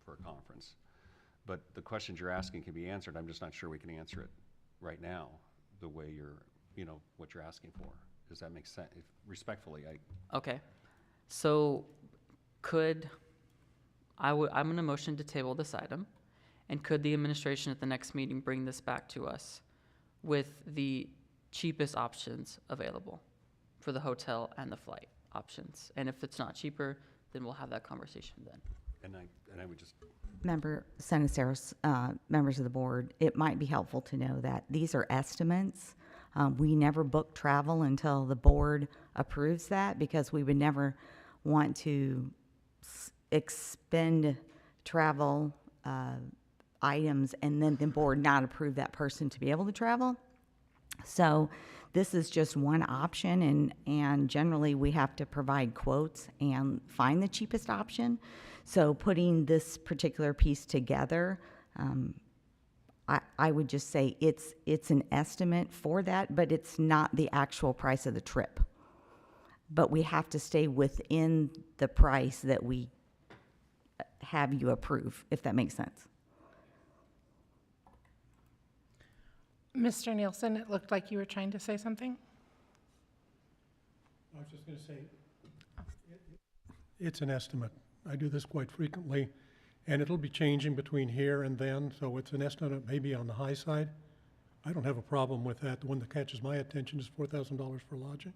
for a conference. But the questions you're asking can be answered. I'm just not sure we can answer it right now the way what you're asking for. Does that make sense? Respectfully, Okay. So I'm going to motion to table this item. And could the administration at the next meeting bring this back to us with the cheapest options available for the hotel and the flight options. And if it's not cheaper, then we'll have that conversation then. And I would just, Member Seniceros, members of the board, it might be helpful to know that these are estimates. We never book travel until the board approves that, because we would never want to expend travel items and then the board not approve that person to be able to travel. So this is just one option, and generally we have to provide quotes and find the cheapest option. So putting this particular piece together, I would just say it's an estimate for that, but it's not the actual price of the trip. But we have to stay within the price that we have you approve, if that makes sense. Mr. Nielsen, it looked like you were trying to say something. I was just going to say, it's an estimate. I do this quite frequently, and it'll be changing between here and then, so it's an estimate maybe on the high side. I don't have a problem with that. The one that catches my attention is $4,000 for lodging.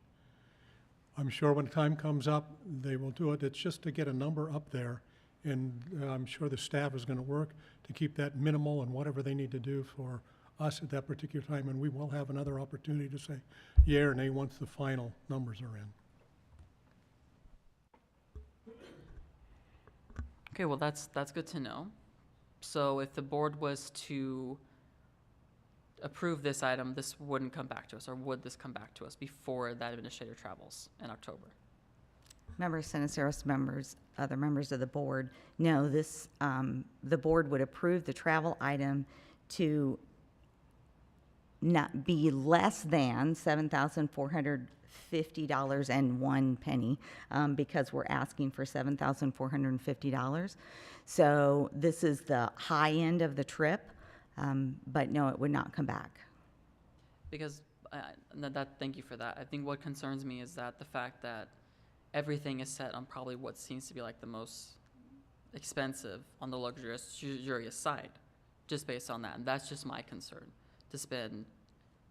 I'm sure when the time comes up, they will do it. It's just to get a number up there, and I'm sure the staff is going to work to keep that minimal and whatever they need to do for us at that particular time, and we will have another opportunity to say yea or nay once the final numbers are in. Okay, well, that's good to know. So if the board was to approve this item, this wouldn't come back to us, or would this come back to us before that administrator travels in October? Members, Seniceros, members, other members of the board, no, this, the board would approve the travel item to not be less than $7,450.01, because we're asking for $7,450. So this is the high end of the trip, but no, it would not come back. Because, thank you for that. I think what concerns me is that the fact that everything is set on probably what seems to be like the most expensive on the luxurious side, just based on that. And that's just my concern, to spend.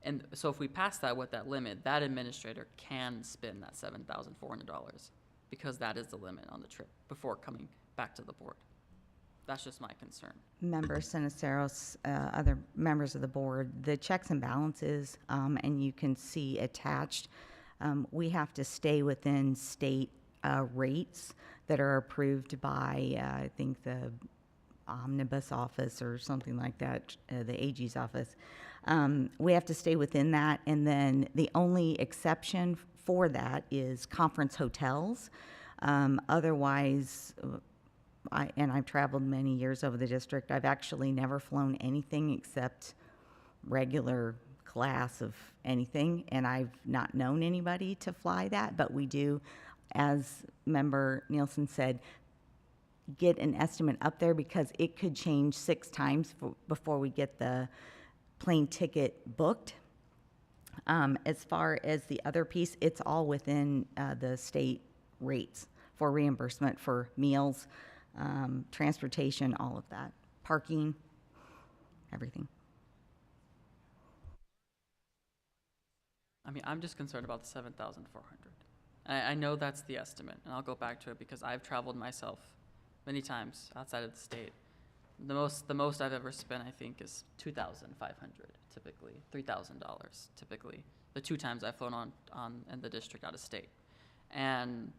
And so if we pass that with that limit, that administrator can spend that $7,400, because that is the limit on the trip before coming back to the board. That's just my concern. Member Seniceros, other members of the board, the checks and balances, and you can see attached, we have to stay within state rates that are approved by, I think, the omnibus office or something like that, the AG's office. We have to stay within that, and then the only exception for that is conference hotels. Otherwise, I've traveled many years over the district. I've actually never flown anything except regular class of anything, and I've not known anybody to fly that, but we do, as Member Nielsen said, get an estimate up there, because it could change 6 times before we get the plane ticket booked. As far as the other piece, it's all within the state rates for reimbursement for meals, transportation, all of that, parking, everything. I mean, I'm just concerned about the $7,400. I know that's the estimate, and I'll go back to it because I've traveled myself many times outside of the state. The most I've ever spent, I think, is $2,500 typically, $3,000 typically. The 2 times I've flown on in the district out of state, and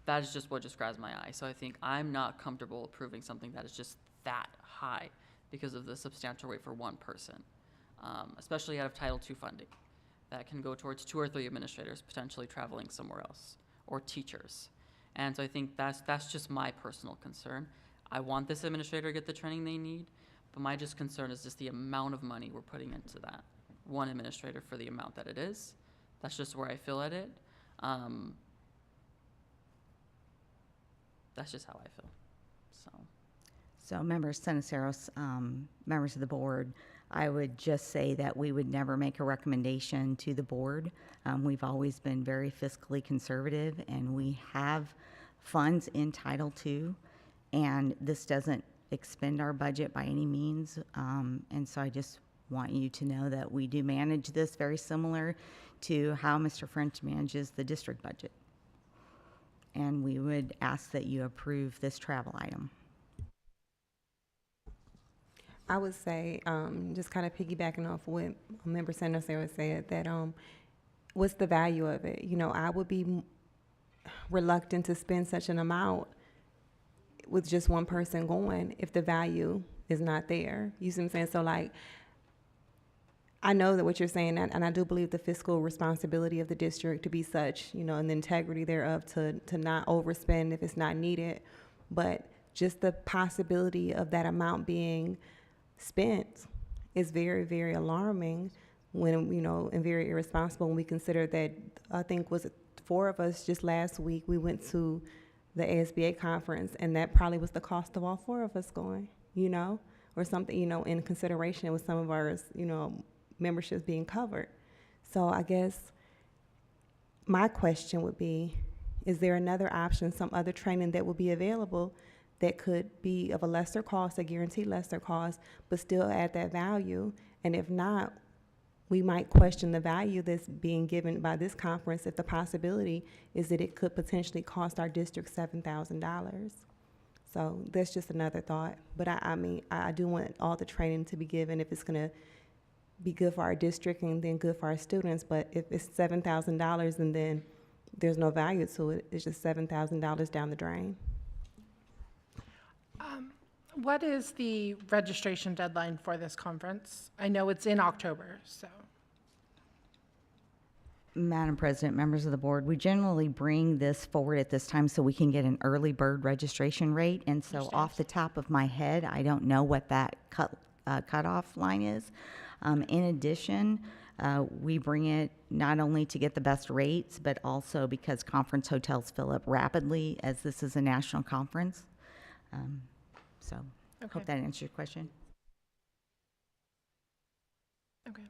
that is just what just grabs my eye. So I think I'm not comfortable approving something that is just that high because of the substantial rate for one person, especially out of Title II funding. That can go towards 2 or 3 administrators potentially traveling somewhere else, or teachers. And so I think that's just my personal concern. I want this administrator to get the training they need, but my just concern is just the amount of money we're putting into that one administrator for the amount that it is. That's just where I feel at it. That's just how I feel. So members, Seniceros, members of the board, I would just say that we would never make a recommendation to the board. We've always been very fiscally conservative, and we have funds in Title II, and this doesn't expend our budget by any means. And so I just want you to know that we do manage this very similar to how Mr. French manages the district budget. and we would ask that you approve this travel item. I would say, just kind of piggybacking off what Member Sanders said, that what's the value of it? You know, I would be reluctant to spend such an amount with just one person going if the value is not there. You see what I'm saying? So, like, I know that what you're saying, and I do believe the fiscal responsibility of the district to be such, you know, and the integrity thereof to not overspend if it's not needed. But just the possibility of that amount being spent is very, very alarming when, you know, and very irresponsible when we consider that, I think, was it 4 of us just last week, we went to the ASBA conference, and that probably was the cost of all 4 of us going, you know, or something, you know, in consideration with some of our, you know, memberships being covered. So I guess my question would be, is there another option, some other training that will be available that could be of a lesser cost, a guaranteed lesser cost, but still add that value? And if not, we might question the value that's being given by this conference if the possibility is that it could potentially cost our district $7,000. So that's just another thought. But I mean, I do want all the training to be given if it's gonna be good for our district and then good for our students. But if it's $7,000 and then there's no value to it, it's just $7,000 down the drain. What is the registration deadline for this conference? I know it's in October, so. Madam President, members of the board, we generally bring this forward at this time so we can get an early bird registration rate. And so off the top of my head, I don't know what that cutoff line is. In addition, we bring it not only to get the best rates, but also because conference hotels fill up rapidly as this is a national conference. So hope that answers your question. Okay.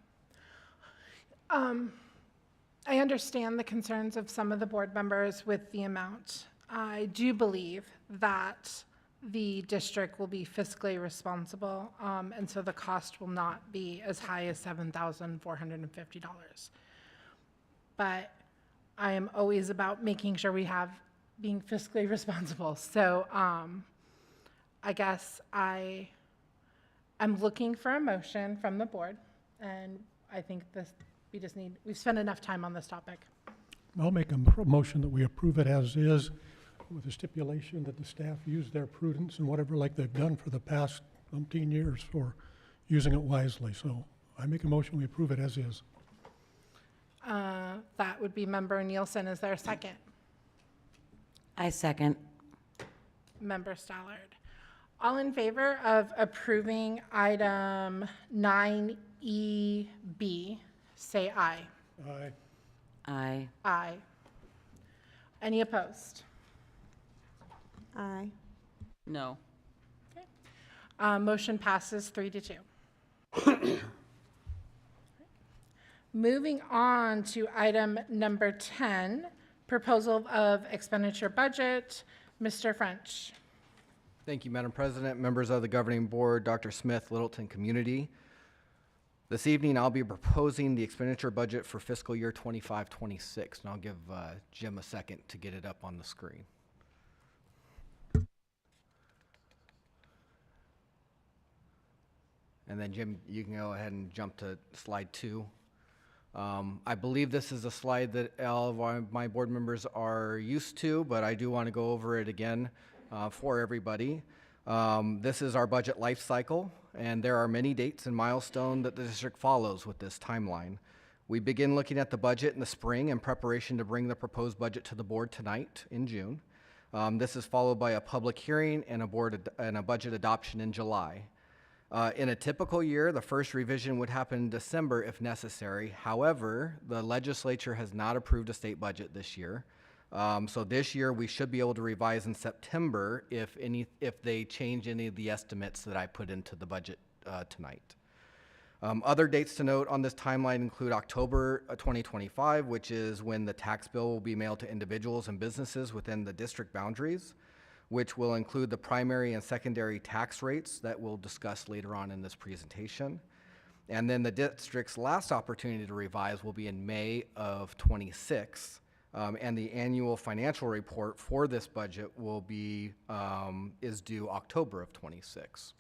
I understand the concerns of some of the board members with the amount. I do believe that the district will be fiscally responsible, and so the cost will not be as high as $7,450. But I am always about making sure we have being fiscally responsible. So I guess I'm looking for a motion from the board, and I think we've spent enough time on this topic. I'll make a motion that we approve it as is, with the stipulation that the staff use their prudence and whatever, like they've done for the past umpteen years, for using it wisely. So I make a motion we approve it as is. That would be Member Nielsen. Is there a second? I second. Member Stallard. All in favor of approving item 9EB, say aye. Aye. Aye. Aye. Any opposed? Aye. No. Motion passes 3-2. Moving on to item number 10, proposal of expenditure budget. Mr. French. Thank you, Madam President, members of the governing board, Dr. Smith, Littleton community. This evening, I'll be proposing the expenditure budget for fiscal year 25-26, and I'll give Jim a second to get it up on the screen. And then Jim, you can go ahead and jump to slide 2. I believe this is a slide that all of my board members are used to, but I do want to go over it again for everybody. This is our budget life cycle, and there are many dates and milestones that the district follows with this timeline. We begin looking at the budget in the spring in preparation to bring the proposed budget to the board tonight in June. This is followed by a public hearing and a budget adoption in July. In a typical year, the first revision would happen in December if necessary. However, the legislature has not approved a state budget this year. So this year we should be able to revise in September if they change any of the estimates that I put into the budget tonight. Other dates to note on this timeline include October 2025, which is when the tax bill will be mailed to individuals and businesses within the district boundaries, which will include the primary and secondary tax rates that we'll discuss later on in this presentation. And then the district's last opportunity to revise will be in May of 26, And the annual financial report for this budget will be, is due October of '26.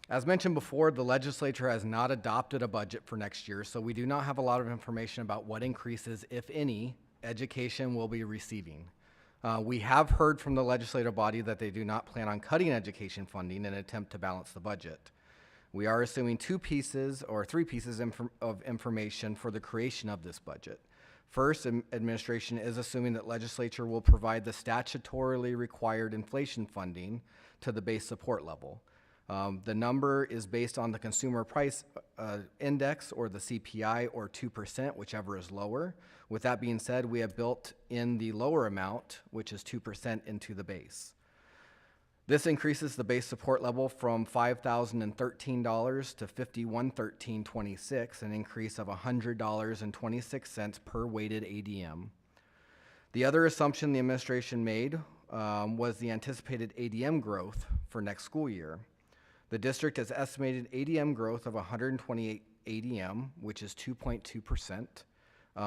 As mentioned before, the legislature has not adopted a budget for next year, so we do not have a lot of information about what increases, if any, education will be receiving. We have heard from the legislative body that they do not plan on cutting education funding in an attempt to balance the budget. We are assuming three pieces of information for the creation of this budget. First, administration is assuming that legislature will provide the statutorily required inflation funding to the base support level. The number is based on the consumer price index, or the CPI, or 2%, whichever is lower. With that being said, we have built in the lower amount, which is 2%, into the base. This increases the base support level from $5,013 to $5,113.26, an increase of $100.26 per weighted ADM. The other assumption the administration made was the anticipated ADM growth for next school year. The district has estimated ADM growth of 128 ADM, which is 2.2%.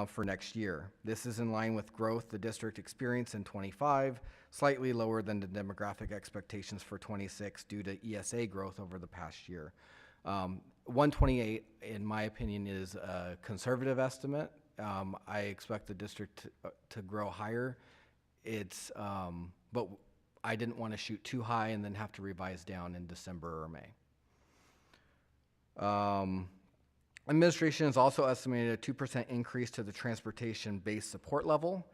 For next year. This is in line with growth the district experienced in '25, slightly lower than the demographic expectations for '26 due to ESA growth over the past year. 128, in my opinion, is a conservative estimate. I expect the district to grow higher. But I didn't want to shoot too high and then have to revise down in December or May. Administration has also estimated a 2% increase to the transportation base support level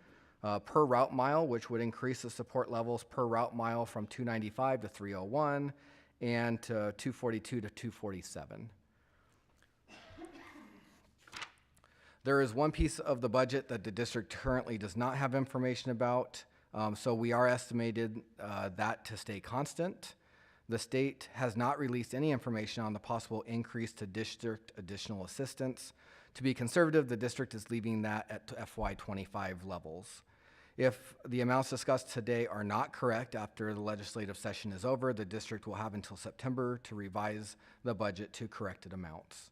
per route mile, which would increase the support levels per route mile from 295 to 301 and to 242 to 247. There is one piece of the budget that the district currently does not have information about, so we are estimated that to stay constant. The state has not released any information on the possible increase to district additional assistance. To be conservative, the district is leaving that at FY25 levels. If the amounts discussed today are not correct after the legislative session is over, the district will have until September to revise the budget to corrected amounts.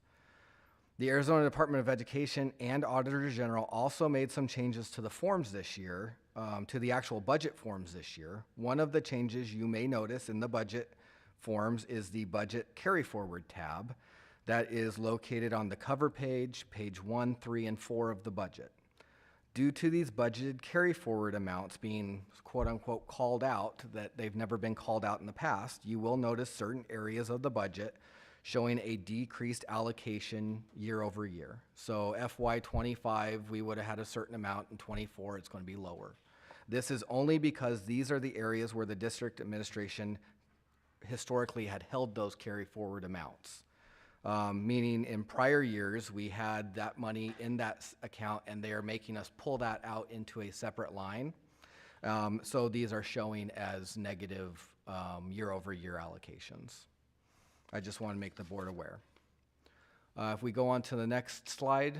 The Arizona Department of Education and Auditor General also made some changes to the forms this year, to the actual budget forms this year. One of the changes you may notice in the budget forms is the budget carry forward tab that is located on the cover page, page 1, 3, and 4 of the budget. Due to these budgeted carry forward amounts being quote unquote called out, that they've never been called out in the past, you will notice certain areas of the budget showing a decreased allocation year over year. So FY25, we would have had a certain amount, in '24 it's going to be lower. This is only because these are the areas where the district administration historically had held those carry forward amounts. Meaning in prior years, we had that money in that account and they are making us pull that out into a separate line. So these are showing as negative year over year allocations. I just want to make the board aware. If we go on to the next slide.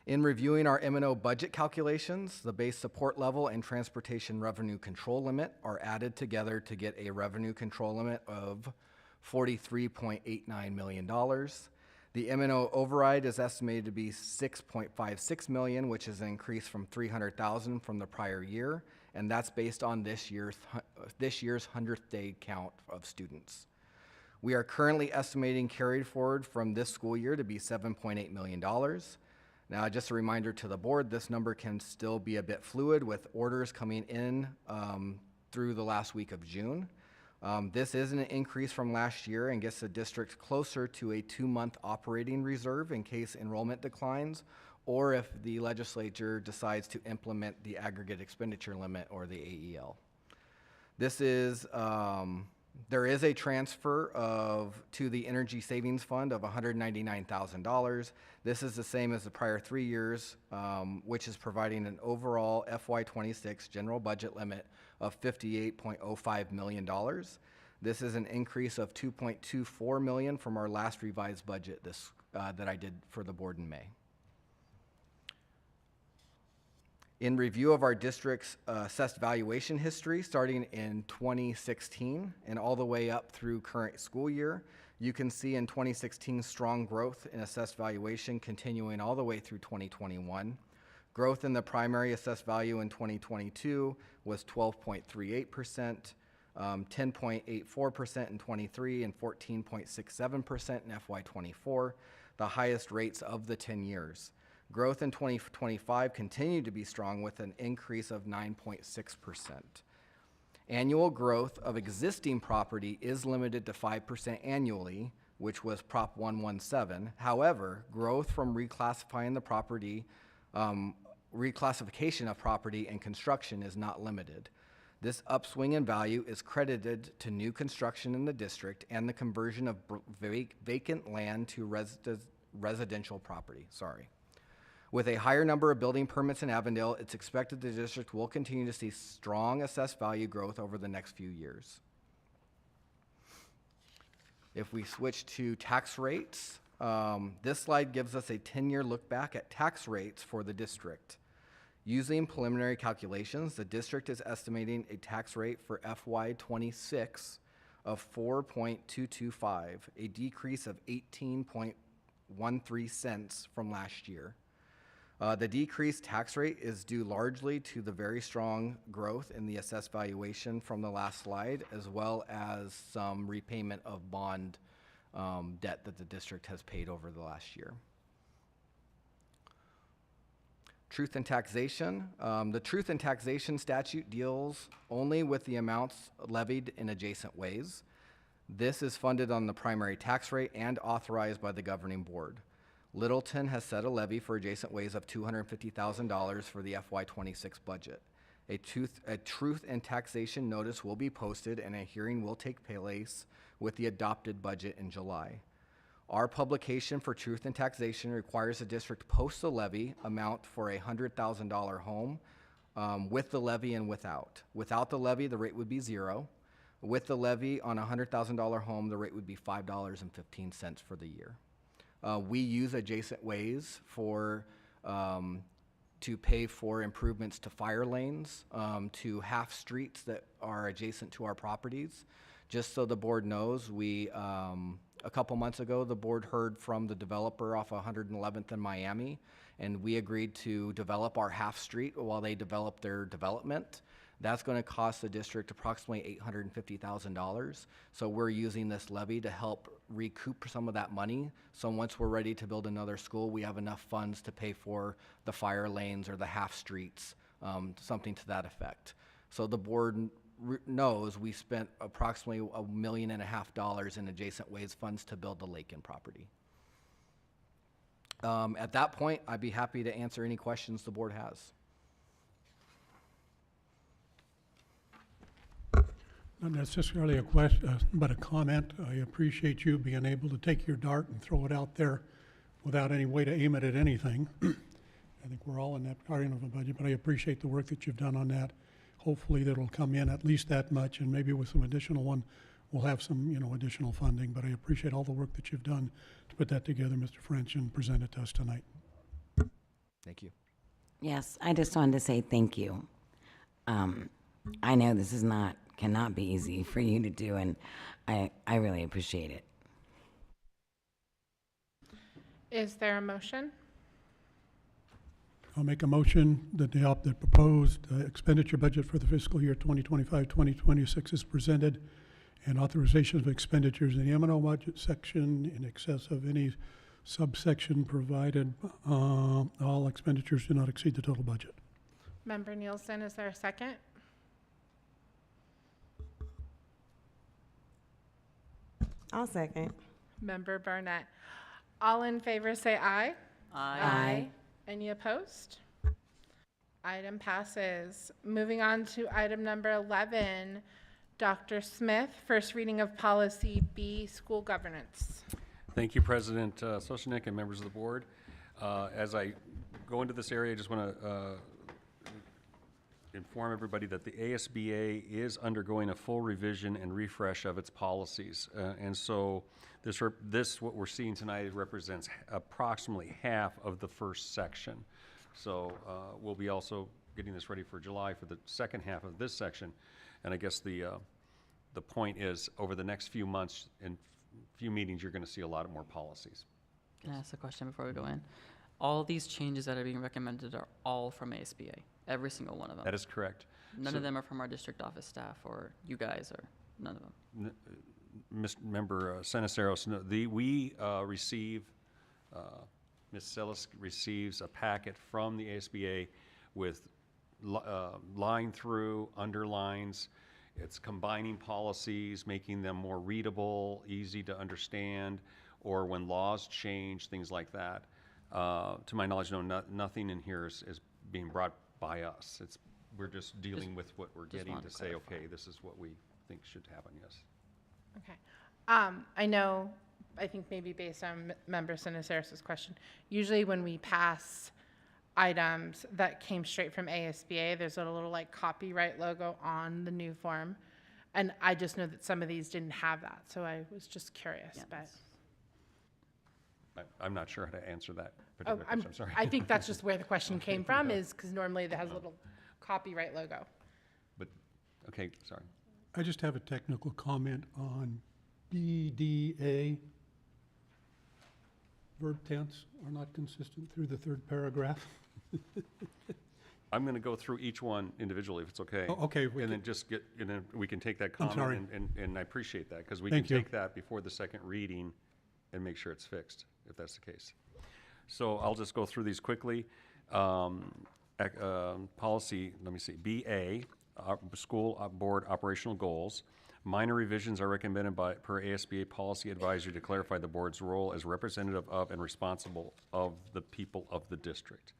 In reviewing our M&O budget calculations, the base support level and transportation revenue control limit are added together to get a revenue control limit of $43.89 million. The M&O override is estimated to be $6.56 million, which is an increase from $300,000 from the prior year, and that's based on this year's 100th day count of students. We are currently estimating carried forward from this school year to be $7.8 million. Now, just a reminder to the board, this number can still be a bit fluid with orders coming in through the last week of June. This is an increase from last year and gets the district closer to a 2-month operating reserve in case enrollment declines, or if the legislature decides to implement the aggregate expenditure limit, or the AEL. This is, there is a transfer to the Energy Savings Fund of $199,000. This is the same as the prior 3 years, which is providing an overall FY26 general budget limit of $58.05 million. This is an increase of $2.24 million from our last revised budget that I did for the board in May. In review of our district's assessed valuation history starting in 2016 and all the way up through current school year, You can see in 2016 strong growth in assessed valuation continuing all the way through 2021. Growth in the primary assessed value in 2022 was 12.38%, 10.84% in 23, and 14.67% in FY24, the highest rates of the 10 years. Growth in 2025 continued to be strong with an increase of 9.6%. Annual growth of existing property is limited to 5% annually, which was Prop 117. However, growth from reclassifying the property, reclassification of property and construction is not limited. This upswing in value is credited to new construction in the district and the conversion of vacant land to residential property. With a higher number of building permits in Avondale, it's expected the district will continue to see strong assessed value growth over the next few years. If we switch to tax rates, this slide gives us a 10-year look back at tax rates for the district. Using preliminary calculations, the district is estimating a tax rate for FY26 of 4.225, a decrease of 18.13 cents from last year. The decreased tax rate is due largely to the very strong growth in the assessed valuation from the last slide, as well as some repayment of bond debt that the district has paid over the last year. Truth in taxation. The truth in taxation statute deals only with the amounts levied in adjacent ways. This is funded on the primary tax rate and authorized by the governing board. Littleton has set a levy for adjacent ways of $250,000 for the FY26 budget. A truth and taxation notice will be posted and a hearing will take place with the adopted budget in July. Our publication for truth and taxation requires the district post the levy amount for a $100,000 home with the levy and without. Without the levy, the rate would be $0. With the levy on a $100,000 home, the rate would be $5.15 for the year. We use adjacent ways to pay for improvements to fire lanes, to half streets that are adjacent to our properties. Just so the board knows, a couple months ago, the board heard from the developer off 111th in Miami, and we agreed to develop our half street while they develop their development. That's going to cost the district approximately $850,000. So we're using this levy to help recoup some of that money. So once we're ready to build another school, we have enough funds to pay for the fire lanes or the half streets, something to that effect. So the board knows we spent approximately $1.5 million in adjacent ways funds to build the Lakin property. At that point, I'd be happy to answer any questions the board has. Not necessarily a question, but a comment. I appreciate you being able to take your dart and throw it out there without any way to aim it at anything. I think we're all in that part of a budget, but I appreciate the work that you've done on that. Hopefully that'll come in at least that much, and maybe with some additional one, we'll have some, additional funding. But I appreciate all the work that you've done to put that together, Mr. French, and present it to us tonight. Thank you. Yes, I just wanted to say thank you. I know this cannot be easy for you to do, and I really appreciate it. Is there a motion? I'll make a motion that the proposed expenditure budget for the fiscal year 2025-2026 is presented, and authorization of expenditures in the M&O budget section in excess of any subsection provided. All expenditures do not exceed the total budget. Member Nielsen, is there a second? I'll second. Member Barnett. All in favor say aye. Aye. Any opposed? Item passes. Moving on to item number 11, Dr. Smith, first reading of policy B, school governance. Thank you, President Soshnick and members of the board. As I go into this area, I just want to inform everybody that the ASBA is undergoing a full revision and refresh of its policies. And so this, what we're seeing tonight, represents approximately half of the first section. So we'll be also getting this ready for July for the second half of this section. And I guess the point is, over the next few months, and few meetings, you're going to see a lot more policies. Can I ask a question before we go in? All these changes that are being recommended are all from ASBA, every single one of them. That is correct. None So- of them are from our district office staff or you guys, or none of them. Mr. Member Seniceros, no, we receive, Ms. Sellis receives a packet from the ASBA with line through, underlines. It's combining policies, making them more readable, easy to understand, or when laws change, things like that. To my knowledge, no, nothing in here is being brought by us. We're just dealing with what we're getting wanted to to say, clarify. okay, this is what we think should happen, yes. Okay. I know, I think maybe based on Member Sinisteros's question, usually when we pass items that came straight from ASBA, there's a little like copyright logo on the new form. And I just know that some of these didn't have that, so I was just curious, but. I'm not sure how to answer that Oh, particular question, I'm sorry. I think that's just where the question came from, is because normally it has a little copyright logo. But, okay, sorry. I just have a technical comment on BDA. Verb tense are not consistent through the third paragraph. I'm going to go through each one individually, if it's okay. Oh, okay, we And then can- just and then we can take that I'm sorry. comment, and I appreciate that, because we can Thank you. take that before the second reading and make sure it's fixed, if that's the case. So I'll just go through these quickly. Policy, let me see, BA, School Board Operational Goals. Minor revisions are recommended per ASBA Policy Advisory to clarify the board's role as representative of and responsible of the people of the district.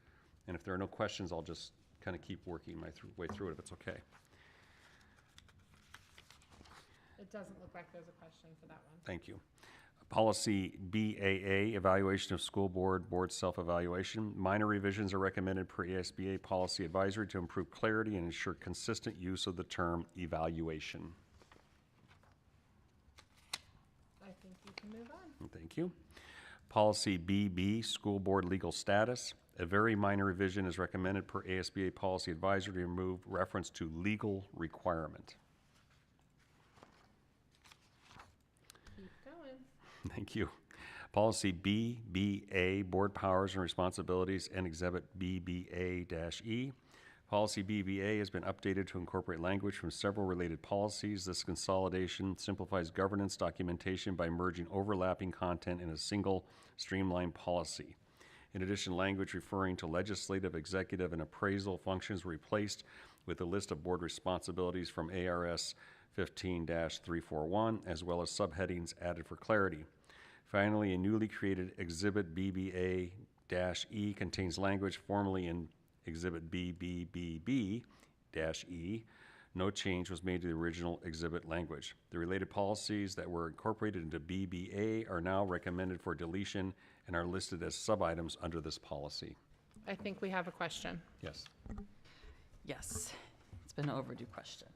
And if there are no questions, I'll just kind of keep working my way through it, if it's okay. It doesn't look like there's a question for that one. Thank you. Policy BAA, Evaluation of School Board Self-Evaluation. Minor revisions are recommended per ASBA Policy Advisory to improve clarity and ensure consistent use of the term evaluation. I think you can move on. Thank you. Policy BB, School Board Legal Status. A very minor revision is recommended per ASBA Policy Advisory to remove reference to legal requirement. Keep going. Thank you. Policy BBA, Board Powers and Responsibilities, and Exhibit BBA-E. Policy BBA has been updated to incorporate language from several related policies. This consolidation simplifies governance documentation by merging overlapping content in a single streamlined policy. In addition, language referring to legislative, executive, and appraisal functions were replaced with a list of board responsibilities from ARS 15-341, as well as subheadings added for clarity. Finally, a newly created Exhibit BBA-E contains language formerly in Exhibit BBBB-E. No change was made to the original exhibit language. The related policies that were incorporated into BBA are now recommended for deletion and are listed as sub-items under this policy. I think we have a question. Yes. Yes, it's been an overdue question.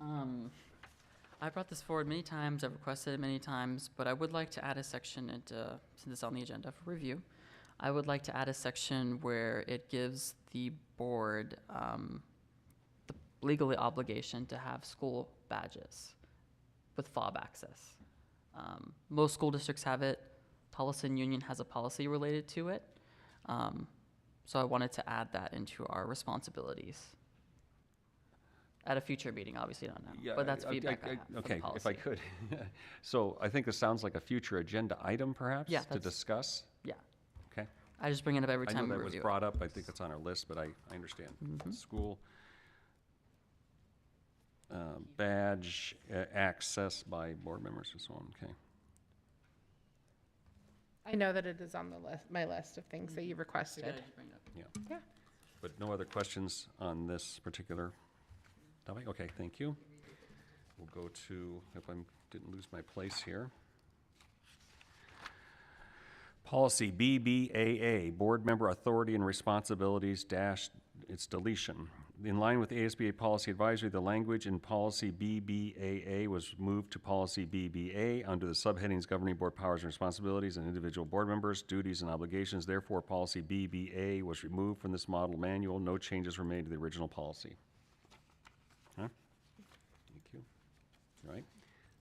I brought this forward many times, I've requested it many times, but I would like to add a section into, since it's on the agenda for review, I would like to add a section where it gives the board the legally obligation to have school badges with fob access. Most school districts have it. Tolleson Union has a policy related to it. So I wanted to add that into our responsibilities. At a future meeting, obviously not now, but that's feedback I have for the Okay, if I policy. could. So I think this sounds like a future agenda item, perhaps, Yeah, to that's- discuss? Yeah, Okay. I just bring it up every I time know we that was review it. brought up, I think it's on our list, but I understand. School badge access by board members and so on, okay. I know that it is on the list, my list of things that you requested. Yeah. Yeah. But no other questions on this particular topic? Okay, thank you. We'll go to, if I didn't lose my place here. Policy BBAA, Board Member Authority and Responsibilities dash its deletion. In line with ASBA Policy Advisory, the language in Policy BBAA was moved to Policy BBA under the subheadings governing board powers and responsibilities and individual board members, duties and obligations. Therefore, Policy BBA was removed from this model manual. No changes were made to the original policy. Huh? Thank you. All right.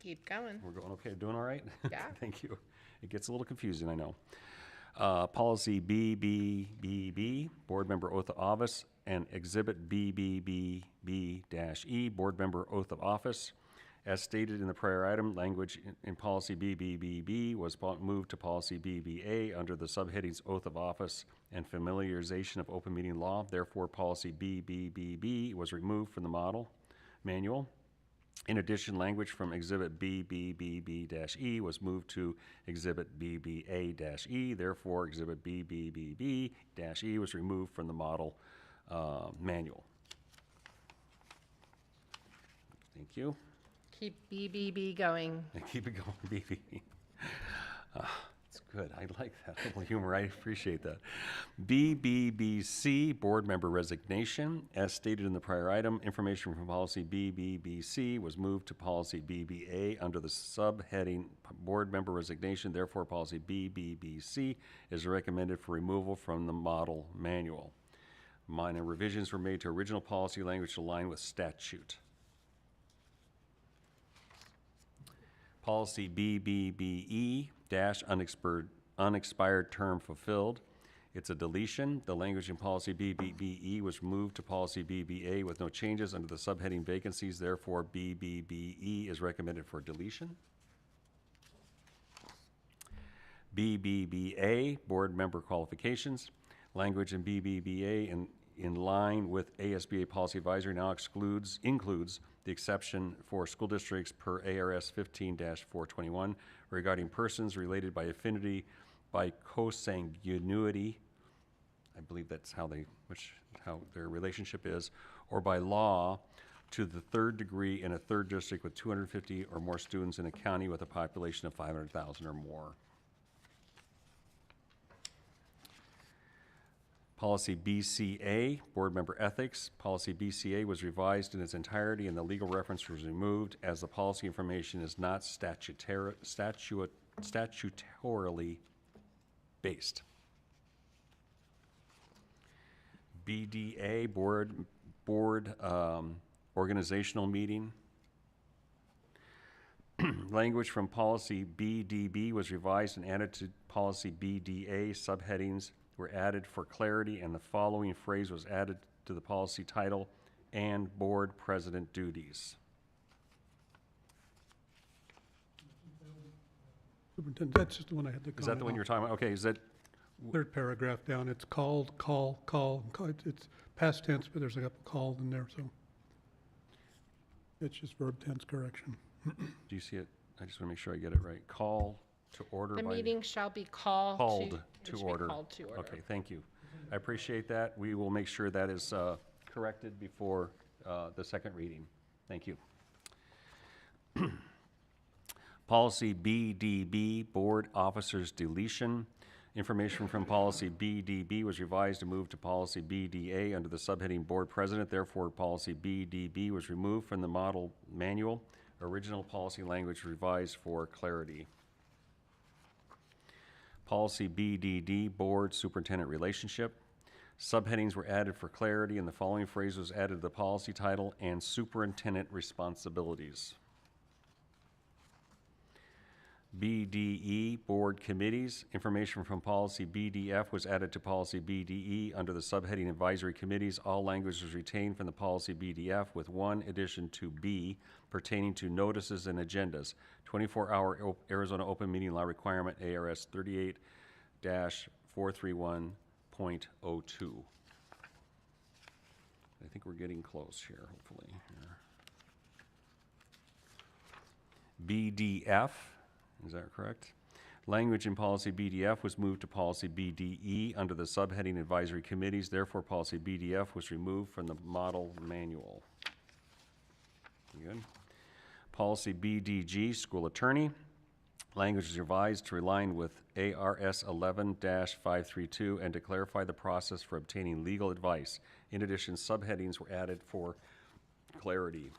Keep going. We're going okay, doing all right? Yeah. Thank you. It gets a little confusing, I know. Policy BBBB, Board Member Oath of Office, and Exhibit BBBB-E, Board Member Oath of Office. As stated in the prior item, language in Policy BBBB was moved to Policy BBA under the subheadings Oath of Office and Familiarization of Open Meeting Law. Therefore, Policy BBBB was removed from the model manual. In addition, language from Exhibit BBBB-E was moved to Exhibit BBA-E. Therefore, Exhibit BBBB-E was removed from the model manual. Thank you. Keep BBB going. And keep it going, BB. It's good. I like that little humor. I appreciate that. BBBC, Board Member Resignation. As stated in the prior item, information from Policy BBBC was moved to Policy BBA under the subheading Board Member Resignation. Therefore, Policy BBBC is recommended for removal from the model manual. Minor revisions were made to original policy language to align with statute. Policy BBBE, unexpired term fulfilled. It's a deletion. The language in Policy BBBE was moved to Policy BBA with no changes under the subheading vacancies. Therefore, BBBE is recommended for deletion. BBBA, Board Member Qualifications. Language in BBBA in line with ASBA Policy Advisory now includes the exception for school districts per ARS 15-421 regarding persons related by affinity, by consanguinity, I believe that's how their relationship is, or by law to the third degree in a third district with 250 or more students in a county with a population of 500,000 or more. Policy BCA, Board Member Ethics. Policy BCA was revised in its entirety and the legal reference was removed as the policy information is not statutorily based. BDA, Board Organizational Meeting. Language from Policy BDB was revised and added to Policy BDA. Subheadings were added for clarity, and the following phrase was added to the policy title, and board president duties. Superintendent, that's just the one I had to comment on. Is that the one you're talking about? Okay, is that, Third paragraph down, it's called. It's past tense, but there's a couple called in there, so it's just verb tense correction. do you see it? I just want to make sure I get it right. Call to order The by... meeting shall be called Called to to should be order. called to order. Okay, thank you. I appreciate that. We will make sure that is corrected before the second reading. Thank you. Policy BDB, Board Officers Deletion. Information from Policy BDB was revised and moved to Policy BDA under the subheading Board President. Therefore, Policy BDB was removed from the model manual. Original policy language revised for clarity. Policy BDD, Board Superintendent Relationship. Subheadings were added for clarity, and the following phrase was added to the policy title, and superintendent responsibilities. BDE, Board Committees. Information from Policy BDF was added to Policy BDE under the subheading Advisory Committees. All language was retained from the Policy BDF with one addition to B pertaining to notices and agendas. 24-hour Arizona Open Meeting Law requirement, ARS 38-431.02. I think we're getting close here, hopefully. BDF. Is that correct? Language in Policy BDF was moved to Policy BDE under the subheading Advisory Committees. Therefore, Policy BDF was removed from the model manual. Good. Policy BDG, School Attorney. Language is revised to align with ARS 11-532 and to clarify the process for obtaining legal advice. In addition, subheadings were added for clarity.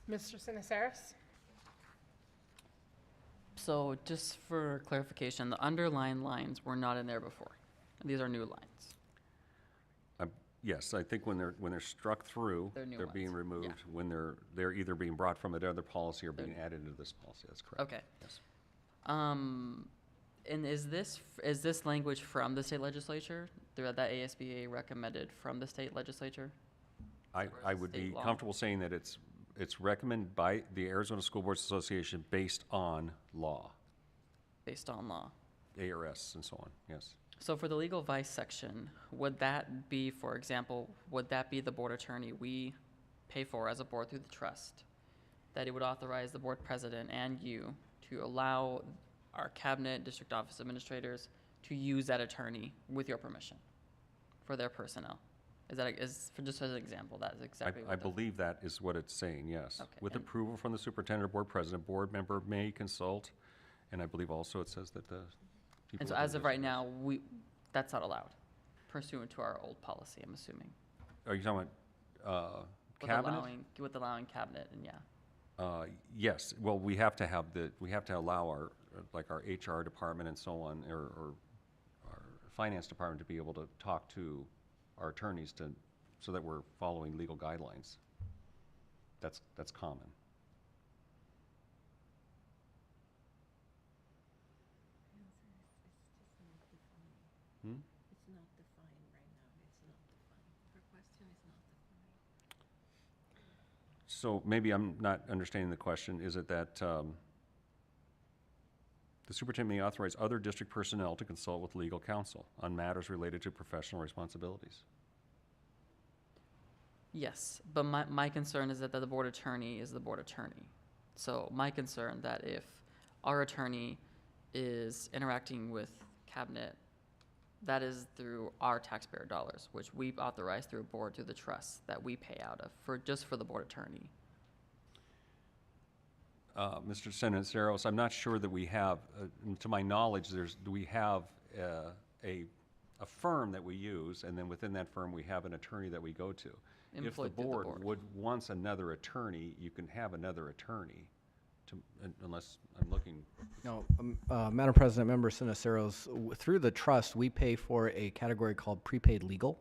Mr. Sinaceris? So just for clarification, the underlined lines were not in there before. These are new lines. Yes, I think when they're struck through, They're new they're being ones, yeah. removed. When they're either being brought from another policy or being added into this policy, that's correct. Okay. Yes. And is this language from the state legislature? That ASBA recommended from the state legislature? I would be state law? comfortable saying that it's recommended by the Arizona School Boards Association based on law, Based on law. ARS and so on, yes. So for the legal advice section, would that be, for example, would that be the board attorney we pay for as a board through the trust? That it would authorize the board president and you to allow our cabinet, district office administrators to use that attorney with your permission for their personnel? For just as an example, that is exactly I what believe that is what it's saying, yes. Okay, With and- approval from the superintendent or board president, board member may consult, and I believe also it says that the people. And so within as of this- right now, that's not allowed pursuant to our old policy, I'm assuming. Are you talking about cabinet? With allowing cabinet, and yeah. Yes, well, we have to allow our, like our HR department and so on, or our finance department to be able to talk to our attorneys so that we're following legal guidelines. That's common. Hmm? It's not defined right now. It's not defined. Her question is not defined. So maybe I'm not understanding the question. Is it that the superintendent may authorize other district personnel to consult with legal counsel on matters related to professional responsibilities? Yes, but my concern is that the board attorney is the board attorney. So my concern that if our attorney is interacting with cabinet, that is through our taxpayer dollars, which we authorize through a board through the trust that we pay out of just for the board attorney. Mr. Senaceros, I'm not sure that we have, to my knowledge, we have a firm that we use, and then within that firm, we have an attorney that we go to. If the Employed through the board board. wants another attorney, you can have another attorney, unless I'm looking. No, Madam President, Member Sinaceros, through the trust, we pay for a category called prepaid legal.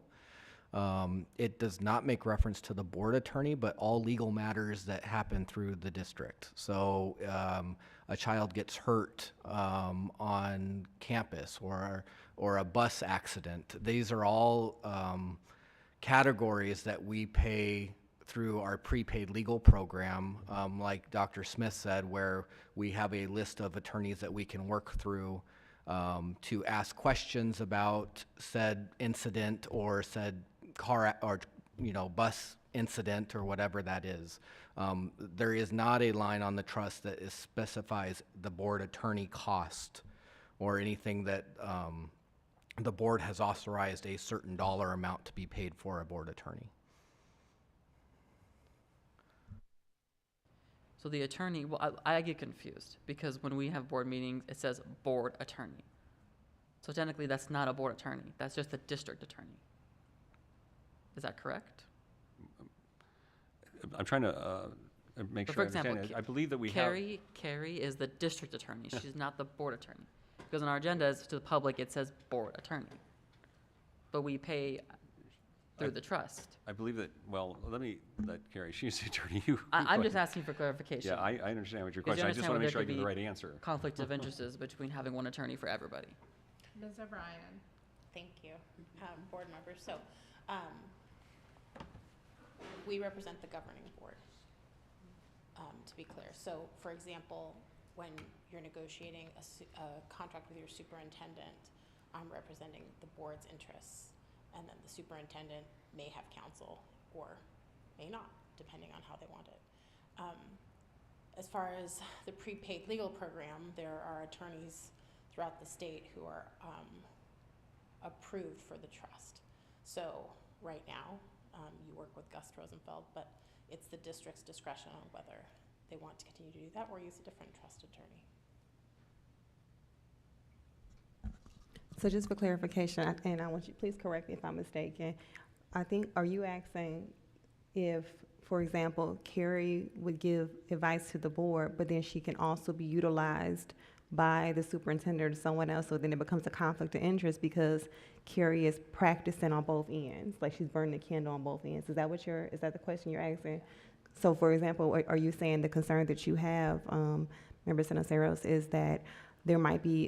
It does not make reference to the board attorney, but all legal matters that happen through the district. So a child gets hurt on campus or a bus accident. These are all categories that we pay through our prepaid legal program, like Dr. Smith said, where we have a list of attorneys that we can work through to ask questions about said incident or said car or bus incident or whatever that is. There is not a line on the trust that specifies the board attorney cost or anything that the board has authorized a certain dollar amount to be paid for a board attorney. So the attorney, well, I get confused because when we have board meetings, it says board attorney. So technically, that's not a board attorney. That's just a district attorney. Is that correct? I'm trying to make So sure I for example, understand. I believe that we have. Carrie is the district attorney. She's not the board attorney. Because on our agendas to the public, it says board attorney. But we pay through the trust. I believe that, well, let Carrie, she's the attorney. I'm just asking for clarification. Yeah, I understand what your Because you question. I just understand want to where make sure I there give the could right answer. Conflict of interests between having one attorney for everybody. Ms. O'Brien. Thank you, board members. So, we represent the governing board, to be clear. So, for example, when you're negotiating a contract with your superintendent, I'm representing the board's interests, and then the superintendent may have counsel or may not, depending on how they want it. As far as the prepaid legal program, there are attorneys throughout the state who are approved for the trust. So right now, you work with Gus Rosenfeld, but it's the district's discretion on whether they want to continue to do that or use a different trust attorney. So just for clarification, and I want you, please correct me if I'm mistaken. I think, are you asking if, for example, Carrie would give advice to the board, but then she can also be utilized by the superintendent or someone else, so then it becomes a conflict of interest because Carrie is practicing on both ends, like she's burning the candle on both ends. Is that the question you're asking? So for example, are you saying the concern that you have, Member Sinaceros, is that there might be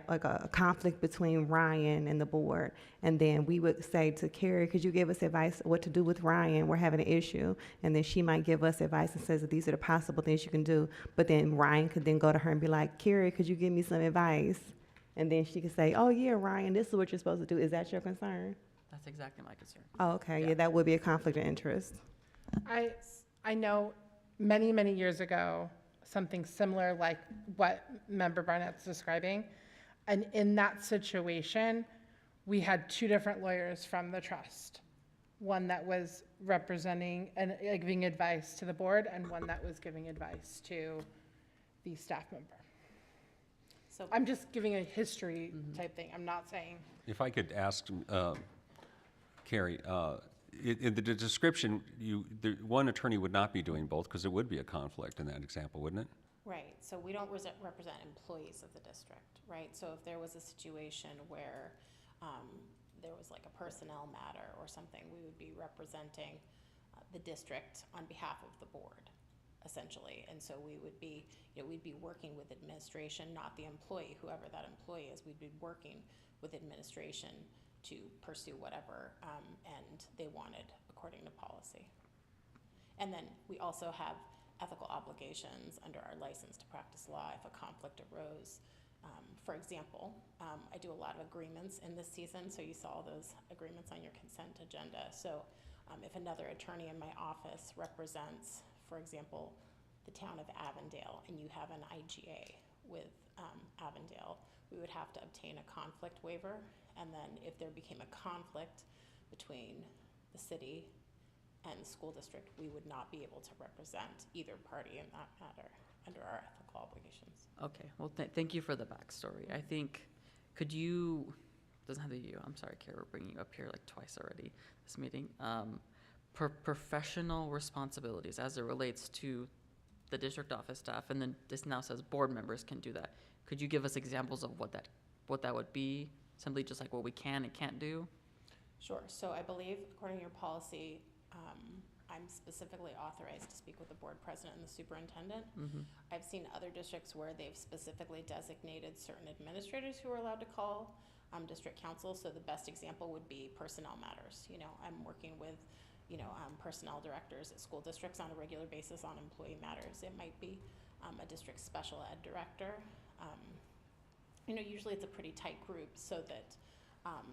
like a conflict between Ryan and the board, and then we would say to Carrie, could you give us advice what to do with Ryan? We're having an issue, and then she might give us advice and says that these are the possible things you can do, but then Ryan could then go to her and be like, Carrie, could you give me some advice? And then she could say, oh yeah, Ryan, this is what you're supposed to do. Is that your concern? That's exactly my concern. Oh, okay, Yeah. yeah, that would be a conflict of interest. I know many, many years ago, something similar like what Member Barnett's describing. And in that situation, we had two different lawyers from the trust. One that was representing and giving advice to the board, and one that was giving advice to the staff member. So I'm just giving a history type thing. I'm not saying. If I could ask, Carrie, in the description, one attorney would not be doing both because it would be a conflict in that example, wouldn't it? Right, so we don't represent employees of the district, right? So if there was a situation where there was like a personnel matter or something, we would be representing the district on behalf of the board, essentially. And so we would be, we'd be working with administration, not the employee, whoever that employee is. We'd be working with administration to pursue whatever end they wanted according to policy. And then we also have ethical obligations under our license to practice law if a conflict arose. For example, I do a lot of agreements in this season, so you saw those agreements on your consent agenda. So if another attorney in my office represents, for example, the town of Avondale, and you have an IGA with Avondale, we would have to obtain a conflict waiver. And then if there became a conflict between the city and the school district, we would not be able to represent either party in that matter under our ethical obligations. Okay, well, thank you for the backstory. I think, could you, doesn't have to be you, I'm sorry, Kara, we're bringing you up here like twice already this meeting. Professional responsibilities as it relates to the district office staff, and then this now says board members can do that. Could you give us examples of what that would be? Simply just like what we can and can't do? Sure, so I believe according to your policy, I'm specifically authorized to speak with the board president and the superintendent. I've seen other districts where they've specifically designated certain administrators who are allowed to call district council. So the best example would be personnel matters. I'm working with, personnel directors at school districts on a regular basis on employee matters. It might be a district special ed director. Usually it's a pretty tight group so that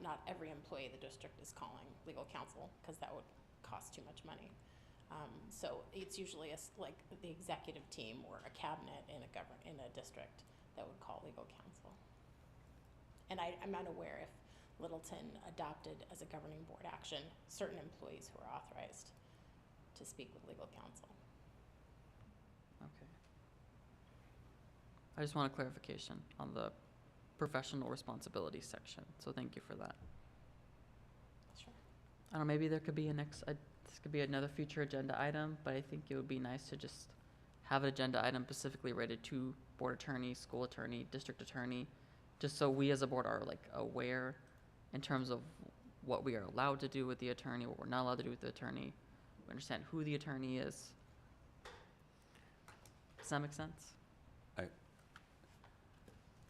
not every employee of the district is calling legal counsel because that would cost too much money. So it's usually like the executive team or a cabinet in a district that would call legal counsel. And I'm not aware if Littleton adopted as a governing board action certain employees who are authorized to speak with legal counsel. Okay. I just want a clarification on the professional responsibility section, so thank you for that. Sure. I don't know, maybe there could be this could be another future agenda item, but I think it would be nice to just have an agenda item specifically rated to board attorney, school attorney, district attorney, just so we as a board are like aware in terms of what we are allowed to do with the attorney, what we're not allowed to do with the attorney. We understand who the attorney is. Does that make sense?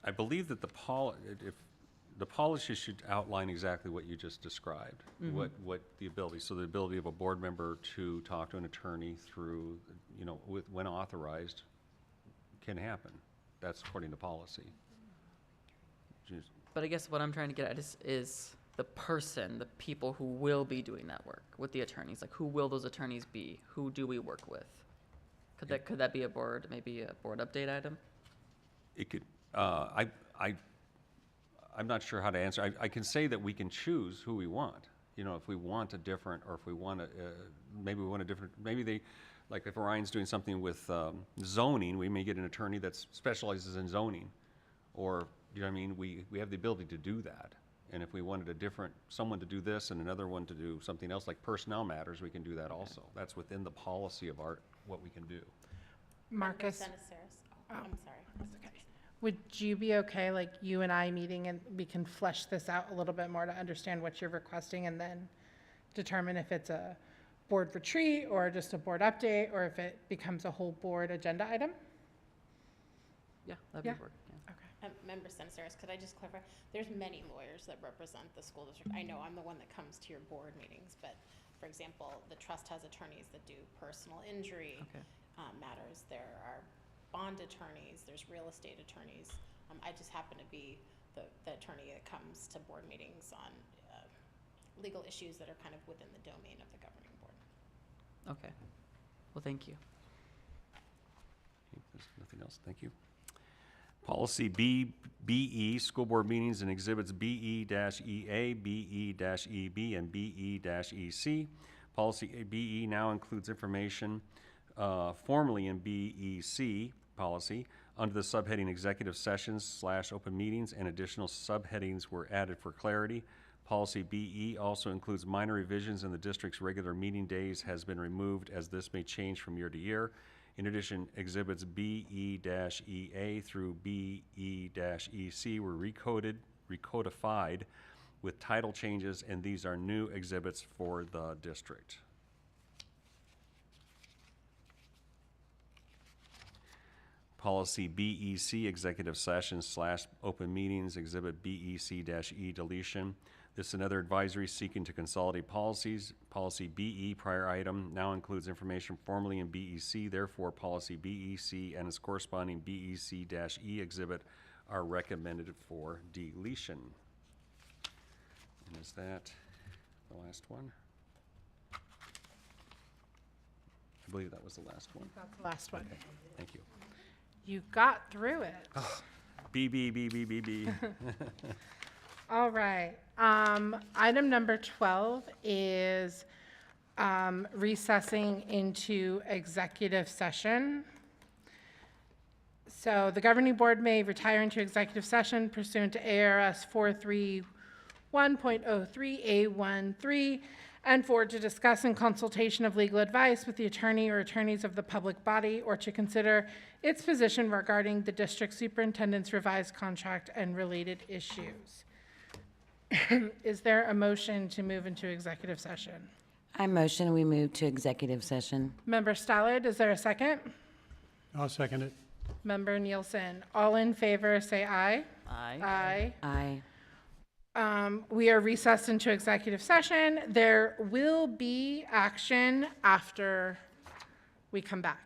I believe that the policy should outline exactly what you just described, what the ability, so the ability of a board member to talk to an attorney through, when authorized, can happen. That's according to policy. But I guess what I'm trying to get at is the person, the people who will be doing that work with the attorneys. Like, who will those attorneys be? Who do we work with? Could that be maybe a board update item? It could. I'm not sure how to answer. I can say that we can choose who we want. If we want a different, or if we want maybe we want a different, like if Orion's doing something with zoning, we may get an attorney that specializes in zoning. Or, we have the ability to do that. And if we wanted someone to do this and another one to do something else, like personnel matters, we can do that also. That's within the policy of what we can do. Marcus. Senator Saris. I'm sorry. That's okay. Would you be okay, like you and I meeting and we can flesh this out a little bit more to understand what you're requesting and then determine if it's a board retreat or just a board update or if it becomes a whole board agenda item? Yeah, that'd Yeah. be work, yeah. Okay. Member Seniceros, could I just clarify? There's many lawyers that represent the school district. I know I'm the one that comes to your board meetings, but for example, the trust has attorneys that do personal injury Okay. matters. There are bond attorneys, there's real estate attorneys. I just happen to be the attorney that comes to board meetings on legal issues that are kind of within the domain of the governing board. Okay. Well, thank you. Okay, there's nothing else. Thank you. Policy BE, school board meetings and exhibits BE-EA, BE-EB, and BE-EC. Policy BE now includes information formerly in BEC policy under the subheading executive sessions / open meetings, and additional subheadings were added for clarity. Policy BE also includes minor revisions in the district's regular meeting days has been removed as this may change from year to year. In addition, exhibits BE-EA through BE-EC were recodified with title changes, and these are new exhibits for the district. Policy BEC, executive sessions / open meetings, exhibit BEC-E deletion. This is another advisory seeking to consolidate policies. Policy BE, prior item, now includes information formerly in BEC. Therefore, policy BEC and its corresponding BEC-E exhibit are recommended for deletion. And is that the last one? I believe that was the last one. That's the last one. Okay, thank you. You got through it. B. All right. Item number 12 is recessing into executive session. So the governing board may retire into executive session pursuant to ARS 431.03A13 and 4, to discuss in consultation of legal advice with the attorney or attorneys of the public body, or to consider its position regarding the district superintendent's revised contract and related issues. Is there a motion to move into executive session? I motion we move to executive session. Member Stallard, is there a second? I'll second it. Member Nielsen, all in favor, say aye. Aye. Aye. Aye. We are recessed into executive session. There will be action after we come back.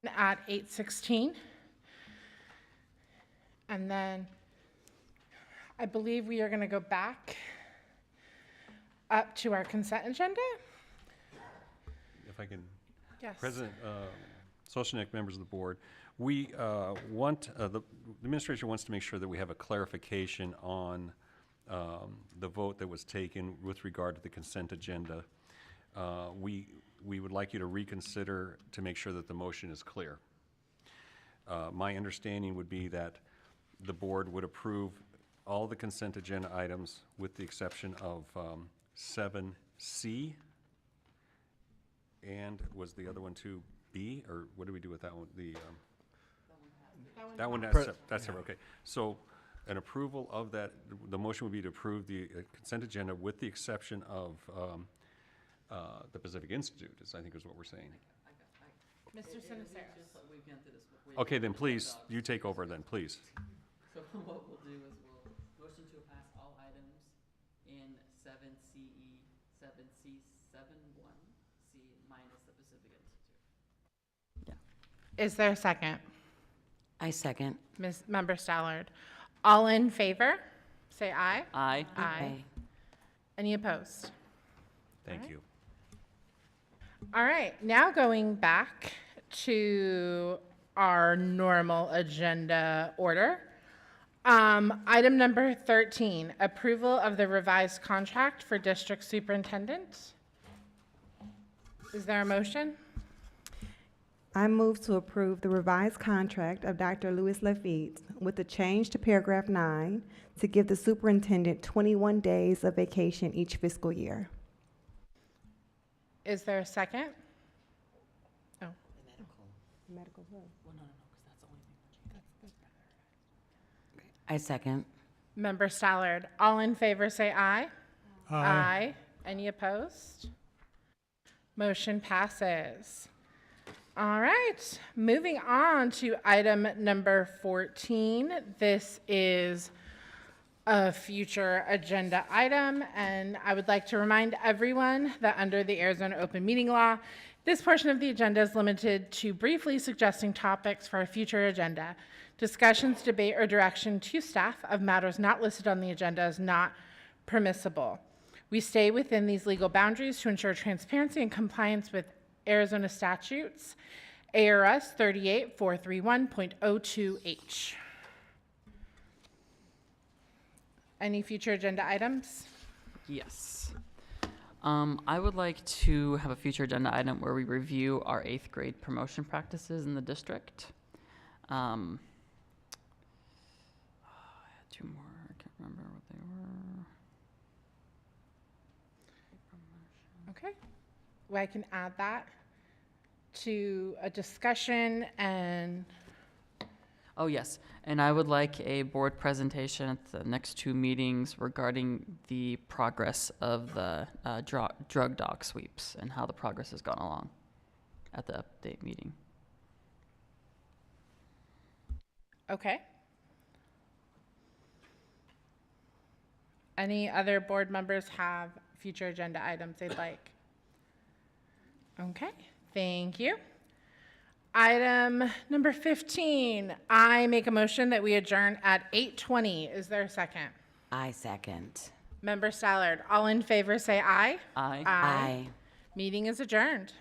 at 8:16. And then I believe we are going to go back up to our consent agenda. If I can, Yes. President Soshnick, members of the board, we the administration wants to make sure that we have a clarification on the vote that was taken with regard to the consent agenda. We would like you to reconsider to make sure that the motion is clear. My understanding would be that the board would approve all the consent agenda items with the exception of 7C. And was the other one 2B, or what do we do with that one? That one, that's separate, okay. So an approval of that, the motion would be to approve the consent agenda with the exception of the Pacific Institute, I think is what we're saying. Mr. Sinisteros. Okay, then please, you take over then, please. So what we'll do is we'll motion to pass all items in 7CE, 7C, 71C minus the Pacific Institute. Is there a second? I second. Member Stallard. All in favor, say aye. Aye. Aye. Any opposed? Thank you. All right, now going back to our normal agenda order. Item number 13, approval of the revised contract for district superintendent. Is there a motion? I move to approve the revised contract of Dr. Louis Lafitte with a change to paragraph 9 to give the superintendent 21 days of vacation each fiscal year. Is there a second? Oh, Medical what? I second. Member Stallard. All in favor, say aye. Aye. Any opposed? Motion passes. All right, moving on to item number 14. This is a future agenda item, and I would like to remind everyone that under the Arizona Open Meeting Law, this portion of the agenda is limited to briefly suggesting topics for a future agenda. Discussions, debate, or direction to staff of matters not listed on the agenda is not permissible. We stay within these legal boundaries to ensure transparency and compliance with Arizona statutes, ARS 38431.02H. Any future agenda items? Yes. I would like to have a future agenda item where we review our 8th grade promotion practices in the district. I had 2 more, I can't remember what they were. Okay. Well, I can add that to a discussion and. Oh, yes, and I would like a board presentation at the next 2 meetings regarding the progress of the drug dog sweeps and how the progress has gone along at the update meeting. Okay. Any other board members have future agenda items they'd like? Okay, thank you. Item number 15, I make a motion that we adjourn at 8:20. Is there a second? I second. Member Stallard, all in favor say aye. Aye. Aye. Meeting is adjourned.